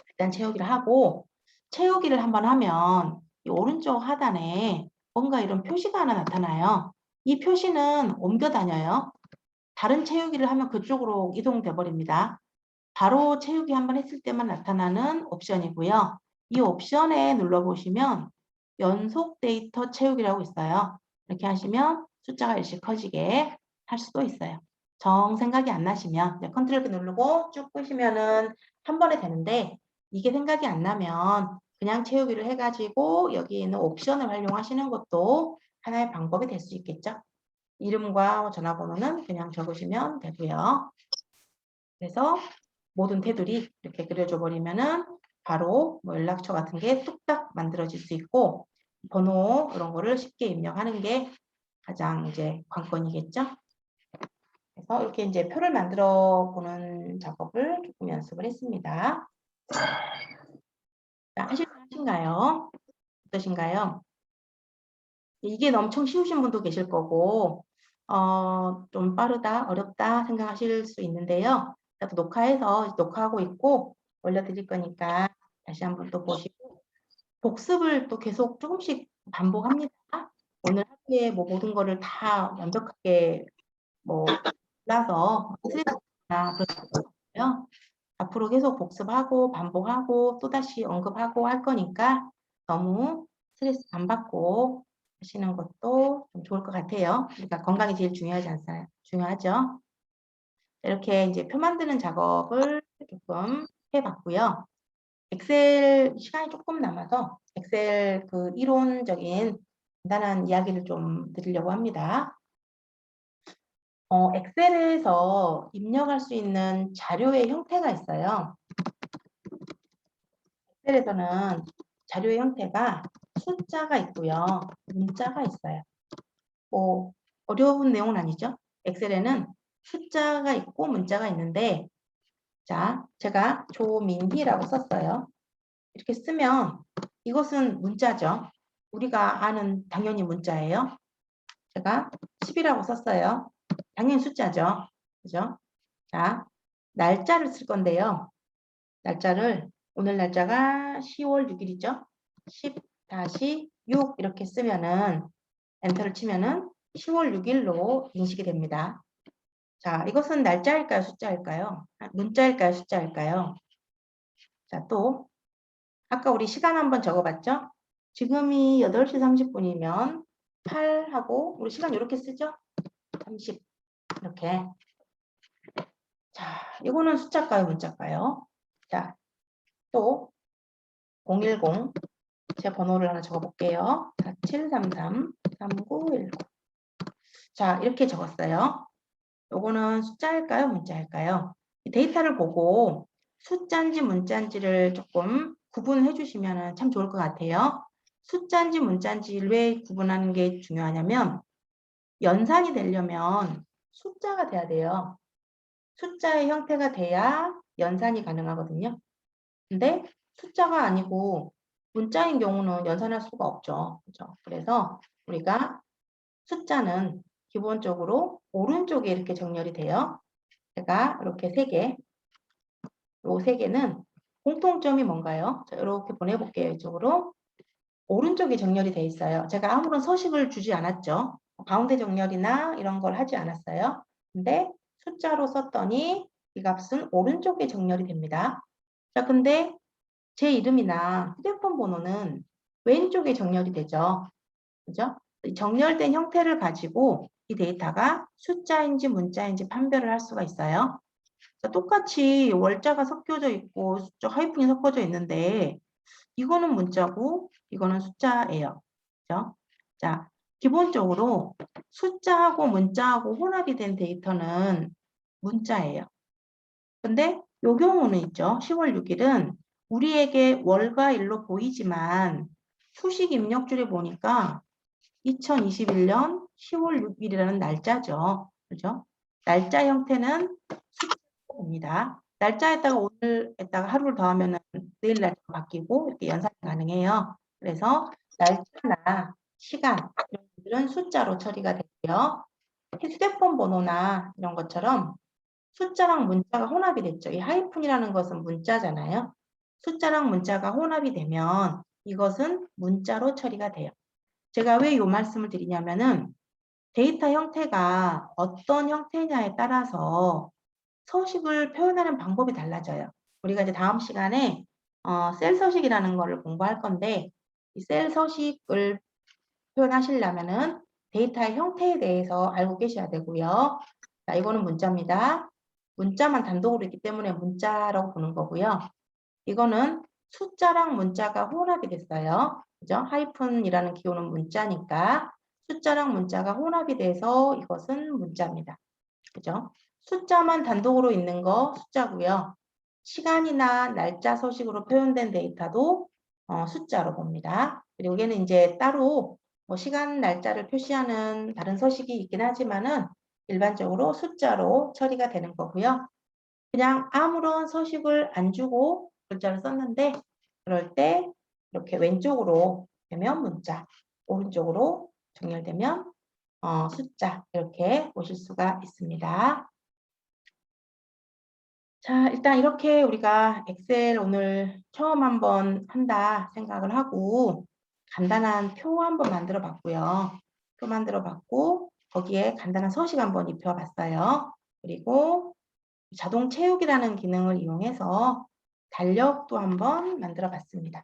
일단 채우기를 하고 채우기를 한번 하면 이 오른쪽 하단에 뭔가 이런 표시가 하나 나타나요. 이 표시는 옮겨 다녀요. 다른 채우기를 하면 그쪽으로 이동돼 버립니다. 바로 채우기 한번 했을 때만 나타나는 옵션이고요. 이 옵션에 눌러보시면 연속 데이터 채우기라고 있어요. 이렇게 하시면 숫자가 일씩 커지게 할 수도 있어요. 정 생각이 안 나시면 컨트롤 키 누르고 쭉 끄시면은 한 번에 되는데 이게 생각이 안 나면 그냥 채우기를 해가지고 여기 있는 옵션을 활용하시는 것도 하나의 방법이 될 수 있겠죠. 이름과 전화번호는 그냥 적으시면 되고요. 그래서 모든 테두리 이렇게 그려줘 버리면은 바로 뭐 연락처 같은 게 뚝딱 만들어질 수 있고 번호 이런 거를 쉽게 입력하는 게 가장 이제 관건이겠죠. 그래서 이렇게 이제 표를 만들어 보는 작업을 조금 연습을 했습니다. 자, 하신가요? 어떠신가요? 이게 엄청 쉬우신 분도 계실 거고 좀 빠르다, 어렵다 생각하실 수 있는데요. 녹화해서 녹화하고 있고 올려드릴 거니까 다시 한번 또 보시고 복습을 또 계속 조금씩 반복합니다. 오늘 하루에 뭐 모든 거를 다 완벽하게 뭐 몰라서 스트레스나 그런 거 없고요. 앞으로 계속 복습하고 반복하고 또다시 언급하고 할 거니까 너무 스트레스 안 받고 하시는 것도 좀 좋을 것 같아요. 그러니까 건강이 제일 중요하지 않나요? 중요하죠. 이렇게 이제 표 만드는 작업을 조금 해봤고요. 엑셀 시간이 조금 남아서 엑셀 그 이론적인 간단한 이야기를 좀 드리려고 합니다. 엑셀에서 입력할 수 있는 자료의 형태가 있어요. 엑셀에서는 자료의 형태가 숫자가 있고요. 문자가 있어요. 뭐 어려운 내용은 아니죠. 엑셀에는 숫자가 있고 문자가 있는데, 자, 제가 조민희라고 썼어요. 이렇게 쓰면 이것은 문자죠. 우리가 아는 당연히 문자예요. 제가 10이라고 썼어요. 당연히 숫자죠. 그죠? 자, 날짜를 쓸 건데요. 날짜를, 오늘 날짜가 10월 6일이죠. 10-6 이렇게 쓰면은, 엔터를 치면은 10월 6일로 인식이 됩니다. 자, 이것은 날짜일까요? 숫자일까요? 문자일까요? 숫자일까요? 자, 또 아까 우리 시간 한번 적어봤죠? 지금이 8시 30분이면 8하고 우리 시간 이렇게 쓰죠? 30 이렇게. 자, 이거는 숫자일까요? 문자일까요? 자, 또 010 제 번호를 하나 적어볼게요. 4733-3919. 자, 이렇게 적었어요. 요거는 숫자일까요? 문자일까요? 데이터를 보고 숫자인지 문자인지를 조금 구분해 주시면 참 좋을 것 같아요. 숫자인지 문자인지를 왜 구분하는 게 중요하냐면, 연산이 되려면 숫자가 돼야 돼요. 숫자의 형태가 돼야 연산이 가능하거든요. 근데 숫자가 아니고 문자인 경우는 연산할 수가 없죠. 그렇죠? 그래서 우리가 숫자는 기본적으로 오른쪽에 이렇게 정렬이 돼요. 제가 이렇게 3개, 요 3개는 공통점이 뭔가요? 자, 이렇게 보내볼게요. 이쪽으로. 오른쪽에 정렬이 돼 있어요. 제가 아무런 서식을 주지 않았죠. 가운데 정렬이나 이런 걸 하지 않았어요. 근데 숫자로 썼더니 이 값은 오른쪽에 정렬이 됩니다. 자, 근데 제 이름이나 휴대폰 번호는 왼쪽에 정렬이 되죠. 그죠? 정렬된 형태를 가지고 이 데이터가 숫자인지 문자인지 판별을 할 수가 있어요. 똑같이 월자가 섞여져 있고 숫자 하이픈이 섞어져 있는데, 이거는 문자고 이거는 숫자예요. 그죠? 자, 기본적으로 숫자하고 문자하고 혼합이 된 데이터는 문자예요. 근데 요 경우는 있죠. 10월 6일은 우리에게 월과 일로 보이지만 수식 입력줄에 보니까 2021년 10월 6일이라는 날짜죠. 그죠? 날짜 형태는 숫자입니다. 날짜에다가 오늘에다가 하루를 더하면 내일 날짜가 바뀌고 이렇게 연산이 가능해요. 그래서 날짜나 시간 이런 것들은 숫자로 처리가 되고요. 휴대폰 번호나 이런 것처럼 숫자랑 문자가 혼합이 됐죠. 이 하이픈이라는 것은 문자잖아요. 숫자랑 문자가 혼합이 되면 이것은 문자로 처리가 돼요. 제가 왜 이 말씀을 드리냐면은, 데이터 형태가 어떤 형태냐에 따라서 서식을 표현하는 방법이 달라져요. 우리가 이제 다음 시간에 셀 서식이라는 거를 공부할 건데, 이 셀 서식을 표현하시려면은 데이터의 형태에 대해서 알고 계셔야 되고요. 자, 이거는 문자입니다. 문자만 단독으로 있기 때문에 문자라고 보는 거고요. 이거는 숫자랑 문자가 혼합이 됐어요. 그죠? 하이픈이라는 기호는 문자니까 숫자랑 문자가 혼합이 돼서 이것은 문자입니다. 그죠? 숫자만 단독으로 있는 거 숫자고요. 시간이나 날짜 서식으로 표현된 데이터도 숫자로 봅니다. 그리고 얘는 이제 따로 뭐 시간, 날짜를 표시하는 다른 서식이 있긴 하지만은 일반적으로 숫자로 처리가 되는 거고요. 그냥 아무런 서식을 안 주고 글자를 썼는데, 그럴 때 이렇게 왼쪽으로 되면 문자, 오른쪽으로 정렬되면 숫자, 이렇게 보실 수가 있습니다. 자, 일단 이렇게 우리가 엑셀 오늘 처음 한번 한다 생각을 하고 간단한 표 한번 만들어 봤고요. 표 만들어 봤고 거기에 간단한 서식 한번 입혀 봤어요. 그리고 자동 채우기라는 기능을 이용해서 달력도 한번 만들어 봤습니다.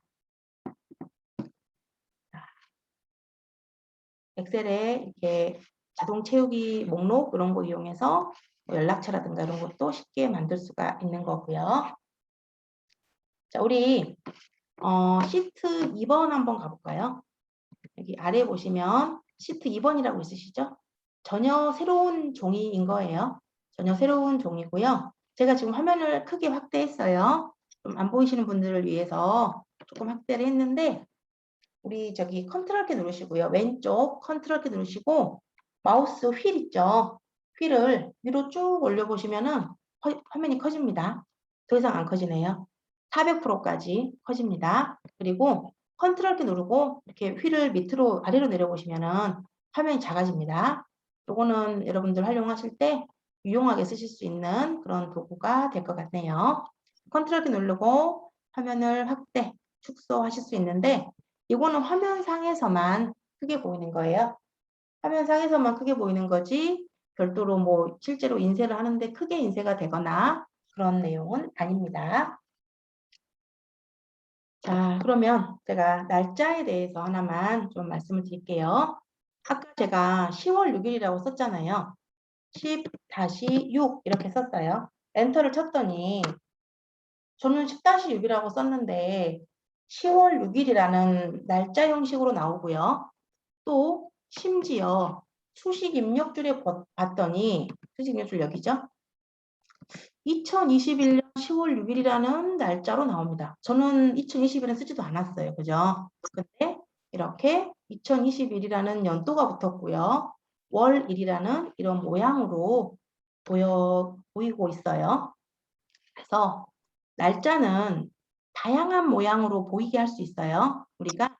엑셀에 이렇게 자동 채우기 목록 이런 거 이용해서 연락처라든가 이런 것도 쉽게 만들 수가 있는 거고요. 자, 우리 시트 2번 한번 가볼까요? 여기 아래 보시면 시트 2번이라고 있으시죠? 전혀 새로운 종이인 거예요. 전혀 새로운 종이고요. 제가 지금 화면을 크게 확대했어요. 좀 안 보이시는 분들을 위해서 조금 확대를 했는데 우리 저기 컨트롤 키 누르시고요. 왼쪽 컨트롤 키 누르시고 마우스 휠 있죠? 휠을 위로 쭉 올려보시면은 화면이 커집니다. 더 이상 안 커지네요. 400%까지 커집니다. 그리고 컨트롤 키 누르고 이렇게 휠을 밑으로 아래로 내려보시면은 화면이 작아집니다. 요거는 여러분들 활용하실 때 유용하게 쓰실 수 있는 그런 도구가 될 것 같네요. 컨트롤 키 누르고 화면을 확대, 축소하실 수 있는데 이거는 화면상에서만 크게 보이는 거예요. 화면상에서만 크게 보이는 거지 별도로 뭐 실제로 인쇄를 하는데 크게 인쇄가 되거나 그런 내용은 아닙니다. 자, 그러면 제가 날짜에 대해서 하나만 좀 말씀을 드릴게요. 아까 제가 10월 6일이라고 썼잖아요. 10-6 이렇게 썼어요. 엔터를 쳤더니 저는 10-6이라고 썼는데 10월 6일이라는 날짜 형식으로 나오고요. 또 심지어 수식 입력줄에 봤더니 수식 입력줄 여기죠? 2021년 10월 6일이라는 날짜로 나옵니다. 저는 2021년 쓰지도 않았어요. 그죠? 근데 이렇게 2021이라는 연도가 붙었고요. 월일이라는 이런 모양으로 보이고 있어요. 그래서 날짜는 다양한 모양으로 보이게 할 수 있어요. 우리가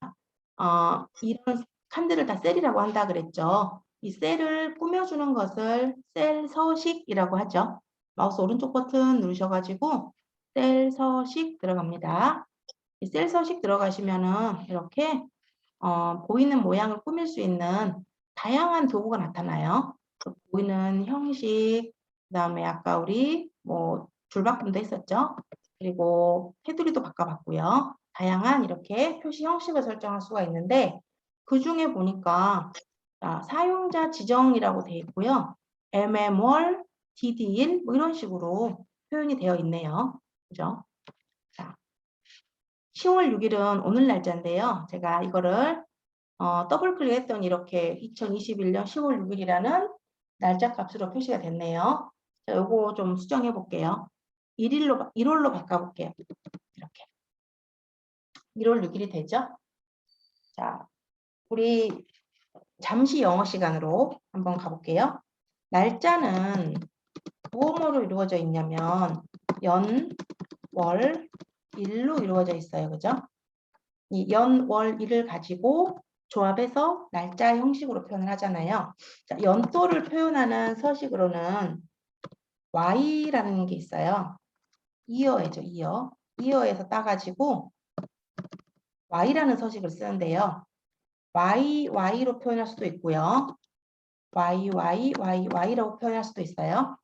이런 칸들을 다 셀이라고 한다 그랬죠. 이 셀을 꾸며주는 것을 셀 서식이라고 하죠. 마우스 오른쪽 버튼 누르셔가지고 셀 서식 들어갑니다. 이 셀 서식 들어가시면은 이렇게 보이는 모양을 꾸밀 수 있는 다양한 도구가 나타나요. 그 보이는 형식, 그 다음에 아까 우리 뭐 줄바꿈도 했었죠. 그리고 테두리도 바꿔봤고요. 다양한 이렇게 표시 형식을 설정할 수가 있는데 그 중에 보니까 사용자 지정이라고 되어 있고요. MM월, DD1 뭐 이런 식으로 표현이 되어 있네요. 그죠? 자, 10월 6일은 오늘 날짜인데요. 제가 이거를 더블 클릭했더니 이렇게 2021년 10월 6일이라는 날짜 값으로 표시가 됐네요. 자, 요거 좀 수정해 볼게요. 1월로 바꿔볼게요. 이렇게. 1월 6일이 되죠? 자, 우리 잠시 영어 시간으로 한번 가볼게요. 날짜는 무엇으로 이루어져 있냐면 연, 월, 일로 이루어져 있어요. 그죠? 이 연, 월, 일을 가지고 조합해서 날짜 형식으로 표현을 하잖아요. 자, 연도를 표현하는 서식으로는 Y라는 게 있어요. 이어에죠, 이어. 이어에서 따가지고 Y라는 서식을 쓰는데요. Y로 표현할 수도 있고요. Y라고 표현할 수도 있어요.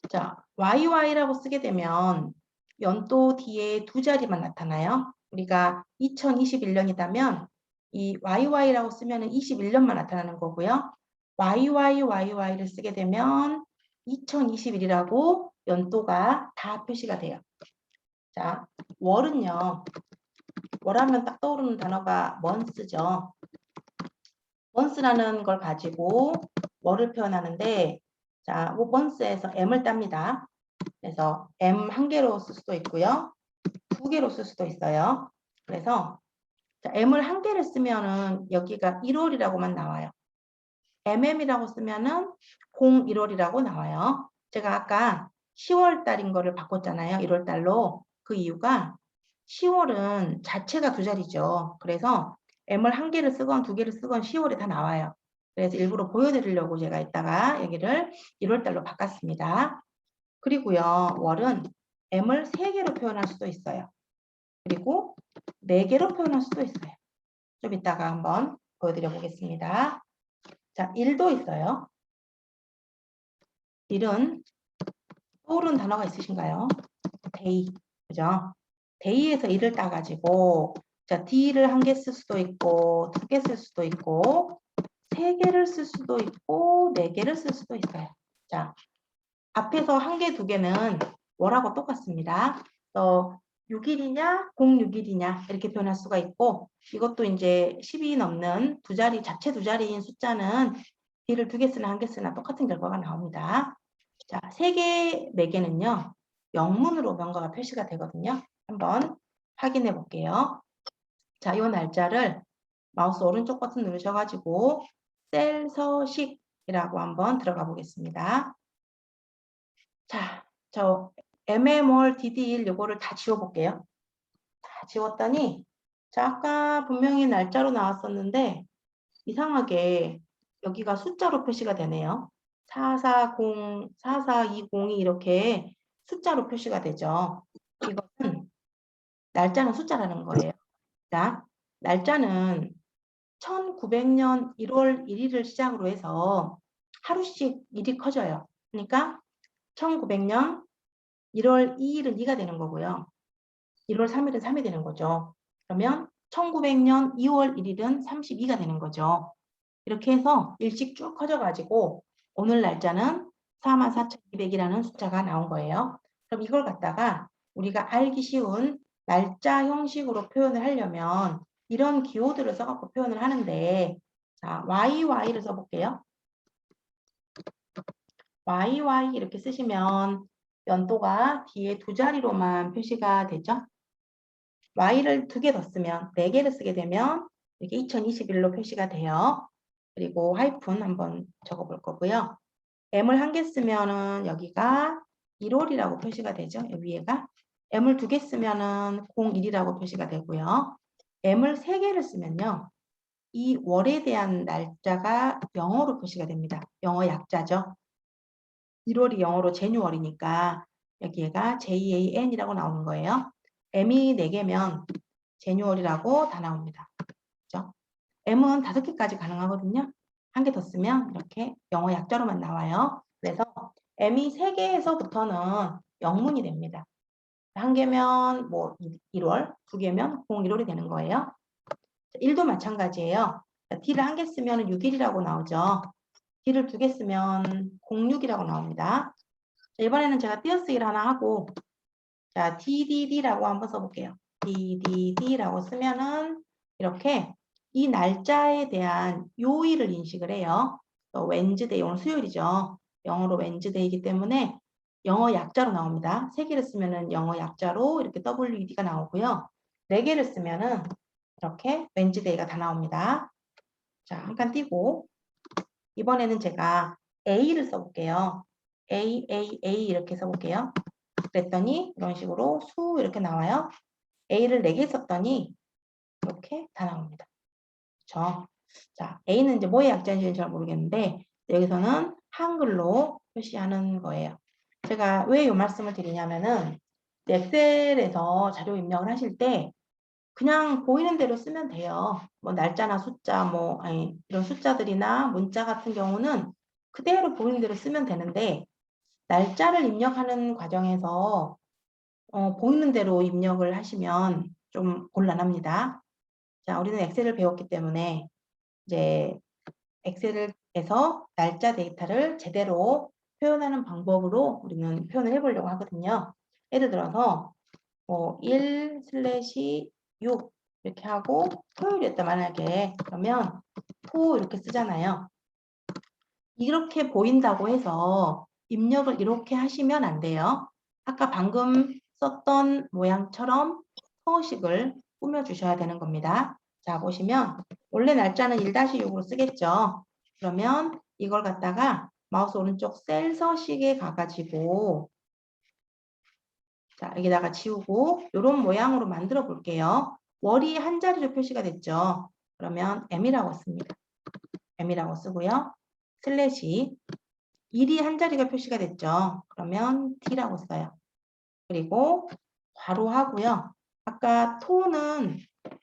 자, YY라고 쓰게 되면 연도 뒤에 두 자리만 나타나요. 우리가 2021년이라면 이 YY라고 쓰면 21년만 나타나는 거고요. YY를 쓰게 되면 2021이라고 연도가 다 표시가 돼요. 자, 월은요. 월하면 딱 떠오르는 단어가 month죠. month라는 걸 가지고 월을 표현하는데 자, 뭐 month에서 m을 땁니다. 그래서 M 한 개로 쓸 수도 있고요. 두 개로 쓸 수도 있어요. 그래서 M을 한 개를 쓰면은 여기가 1월이라고만 나와요. MM이라고 쓰면은 01월이라고 나와요. 제가 아까 10월 달인 거를 바꿨잖아요. 1월 달로. 그 이유가 10월은 자체가 두 자리죠. 그래서 M을 한 개를 쓰건 두 개를 쓰건 10월에 다 나와요. 그래서 일부러 보여드리려고 제가 이따가 여기를 1월 달로 바꿨습니다. 그리고요, 월은 M을 3개로 표현할 수도 있어요. 그리고 4개로 표현할 수도 있어요. 좀 이따가 한번 보여드려 보겠습니다. 자, 일도 있어요. 일은 떠오르는 단어가 있으신가요? 데이, 그죠? 데이에서 일을 따가지고 자, D를 한 개 쓸 수도 있고 2개 쓸 수도 있고 3개를 쓸 수도 있고 4개를 쓸 수도 있어요. 자, 앞에서 한 개, 두 개는 월하고 똑같습니다. 6일이냐, 06일이냐 이렇게 표현할 수가 있고 이것도 이제 10이 넘는 자체 두 자리인 숫자는 D를 2개 쓰나 1개 쓰나 똑같은 결과가 나옵니다. 자, 3개, 4개는요. 영문으로 뭔가가 표시가 되거든요. 한번 확인해 볼게요. 자, 이 날짜를 마우스 오른쪽 버튼 누르셔가지고 셀 서식이라고 한번 들어가 보겠습니다. 자, 저 MM월 DD1 요거를 다 지워볼게요. 다 지웠더니 자, 아까 분명히 날짜로 나왔었는데 이상하게 여기가 숫자로 표시가 되네요. 440, 4420이 이렇게 숫자로 표시가 되죠. 이것은 날짜는 숫자라는 거예요. 자, 날짜는 1900년 1월 1일을 시작으로 해서 하루씩 일이 커져요. 그러니까 1900년 1월 2일은 2가 되는 거고요. 1월 3일은 3이 되는 거죠. 그러면 1900년 2월 1일은 32가 되는 거죠. 이렇게 해서 일씩 쭉 커져가지고 오늘 날짜는 44,200이라는 숫자가 나온 거예요. 그럼 이걸 갖다가 우리가 알기 쉬운 날짜 형식으로 표현을 하려면 이런 기호들을 써갖고 표현을 하는데 자, YY를 써볼게요. YY 이렇게 쓰시면 연도가 뒤에 2자리로만 표시가 되죠. Y를 2개 더 쓰면 4개를 쓰게 되면 이렇게 2021로 표시가 돼요. 그리고 하이픈 한번 적어볼 거고요. M을 1개 쓰면은 여기가 1월이라고 표시가 되죠. 위에가. M을 2개 쓰면은 01이라고 표시가 되고요. M을 3개를 쓰면요. 이 월에 대한 날짜가 영어로 표시가 됩니다. 영어 약자죠. 1월이 영어로 제뉴월이니까 여기가 JAN이라고 나오는 거예요. M이 4개면 제뉴월이라고 다 나옵니다. 그렇죠? M은 5개까지 가능하거든요. 1개 더 쓰면 이렇게 영어 약자로만 나와요. 그래서 M이 3개에서부터는 영문이 됩니다. 1개면 뭐 1월, 2개면 01월이 되는 거예요. 1도 마찬가지예요. D를 1개 쓰면 6일이라고 나오죠. D를 2개 쓰면 06이라고 나옵니다. 자, 이번에는 제가 띄어쓰기를 하나 하고 자, DDD라고 한번 써볼게요. DDD라고 쓰면은 이렇게 이 날짜에 대한 요일을 인식을 해요. 웬즈데이, 오늘 수요일이죠. 영어로 웬즈데이이기 때문에 영어 약자로 나옵니다. 3개를 쓰면은 영어 약자로 이렇게 WED가 나오고요. 4개를 쓰면은 이렇게 웬즈데이가 다 나옵니다. 자, 한 칸 띄고 이번에는 제가 A를 써볼게요. A 이렇게 써볼게요. 그랬더니 이런 식으로 수 이렇게 나와요. A를 4개 썼더니 이렇게 다 나옵니다. 그렇죠? 자, A는 이제 뭐의 약자인지는 잘 모르겠는데 여기서는 한글로 표시하는 거예요. 제가 왜 이 말씀을 드리냐면은 엑셀에서 자료 입력을 하실 때 그냥 보이는 대로 쓰면 돼요. 뭐 날짜나 숫자, 이런 숫자들이나 문자 같은 경우는 그대로 보이는 대로 쓰면 되는데 날짜를 입력하는 과정에서 보이는 대로 입력을 하시면 좀 곤란합니다. 자, 우리는 엑셀을 배웠기 때문에 이제 엑셀에서 날짜 데이터를 제대로 표현하는 방법으로 우리는 표현을 해보려고 하거든요. 예를 들어서 1/6 이렇게 하고 토요일이었다 만약에 그러면 토 이렇게 쓰잖아요. 이렇게 보인다고 해서 입력을 이렇게 하시면 안 돼요. 아까 방금 썼던 모양처럼 서식을 꾸며주셔야 되는 겁니다. 자, 보시면 원래 날짜는 1-6으로 쓰겠죠. 그러면 이걸 갖다가 마우스 오른쪽 셀 서식에 가가지고 자, 여기다가 지우고 이런 모양으로 만들어 볼게요. 월이 한 자리로 표시가 됐죠. 그러면 M이라고 씁니다. M이라고 쓰고요. 슬래시 일이 한 자리가 표시가 됐죠. 그러면 D라고 써요. 그리고 괄호하고요. 아까 토는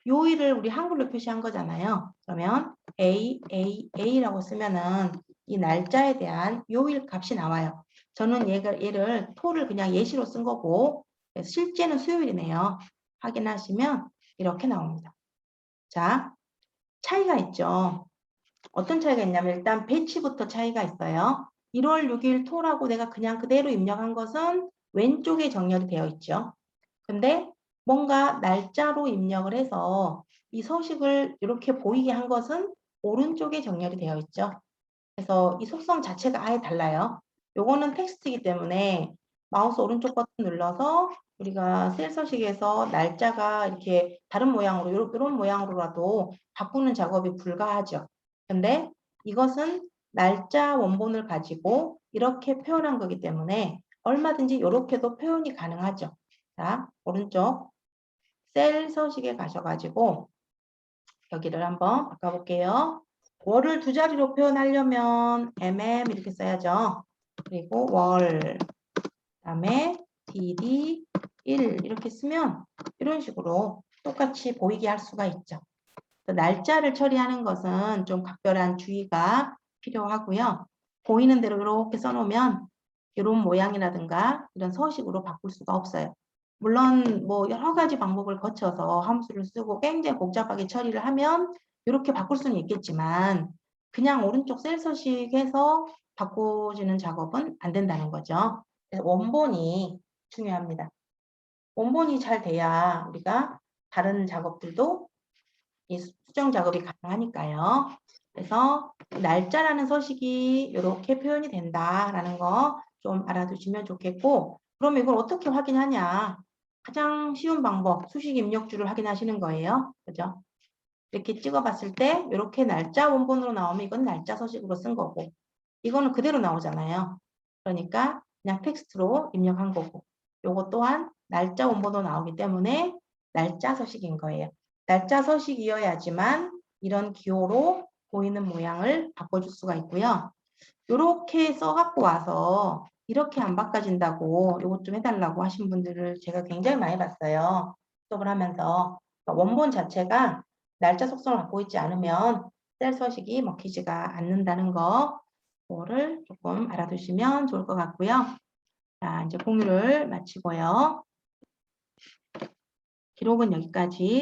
요일을 우리 한글로 표시한 거잖아요. 그러면 A라고 쓰면은 이 날짜에 대한 요일 값이 나와요. 저는 얘를 토를 그냥 예시로 쓴 거고 실제는 수요일이네요. 확인하시면 이렇게 나옵니다. 자, 차이가 있죠. 어떤 차이가 있냐면 일단 배치부터 차이가 있어요. 1월 6일 토라고 내가 그냥 그대로 입력한 것은 왼쪽에 정렬이 되어 있죠. 근데 뭔가 날짜로 입력을 해서 이 서식을 이렇게 보이게 한 것은 오른쪽에 정렬이 되어 있죠. 그래서 이 속성 자체가 아예 달라요. 요거는 텍스트이기 때문에 마우스 오른쪽 버튼 눌러서 우리가 셀 서식에서 날짜가 이렇게 다른 모양으로 이런 모양으로라도 바꾸는 작업이 불가하죠. 근데 이것은 날짜 원본을 가지고 이렇게 표현한 거기 때문에 얼마든지 이렇게도 표현이 가능하죠. 자, 오른쪽 셀 서식에 가셔가지고 여기를 한번 바꿔볼게요. 월을 두 자리로 표현하려면 이렇게 써야죠. 그리고 월, 그다음에 dd 1 이렇게 쓰면 이런 식으로 똑같이 보이게 할 수가 있죠. 날짜를 처리하는 것은 좀 각별한 주의가 필요하고요. 보이는 대로 이렇게 써놓으면 이런 모양이라든가 이런 서식으로 바꿀 수가 없어요. 물론 뭐 여러 가지 방법을 거쳐서 함수를 쓰고 굉장히 복잡하게 처리를 하면 이렇게 바꿀 수는 있겠지만 그냥 오른쪽 셀 서식에서 바꾸지는 작업은 안 된다는 거죠. 그래서 원본이 중요합니다. 원본이 잘 돼야 우리가 다른 작업들도 이 수정 작업이 가능하니까요. 그래서 날짜라는 서식이 이렇게 표현이 된다라는 거 좀 알아두시면 좋겠고, 그럼 이걸 어떻게 확인하냐? 가장 쉬운 방법, 수식 입력줄을 확인하시는 거예요. 그죠? 이렇게 찍어봤을 때 이렇게 날짜 원본으로 나오면 이건 날짜 서식으로 쓴 거고, 이거는 그대로 나오잖아요. 그러니까 그냥 텍스트로 입력한 거고, 요거 또한 날짜 원본으로 나오기 때문에 날짜 서식인 거예요. 날짜 서식이어야지만 이런 기호로 보이는 모양을 바꿔줄 수가 있고요. 이렇게 써갖고 와서 이렇게 안 바꿔진다고 이것 좀 해달라고 하신 분들을 제가 굉장히 많이 봤어요. 수업을 하면서 원본 자체가 날짜 속성을 갖고 있지 않으면 셀 서식이 먹히지가 않는다는 거를 조금 알아두시면 좋을 것 같고요. 자, 이제 공유를 마치고요. 기록은 여기까지.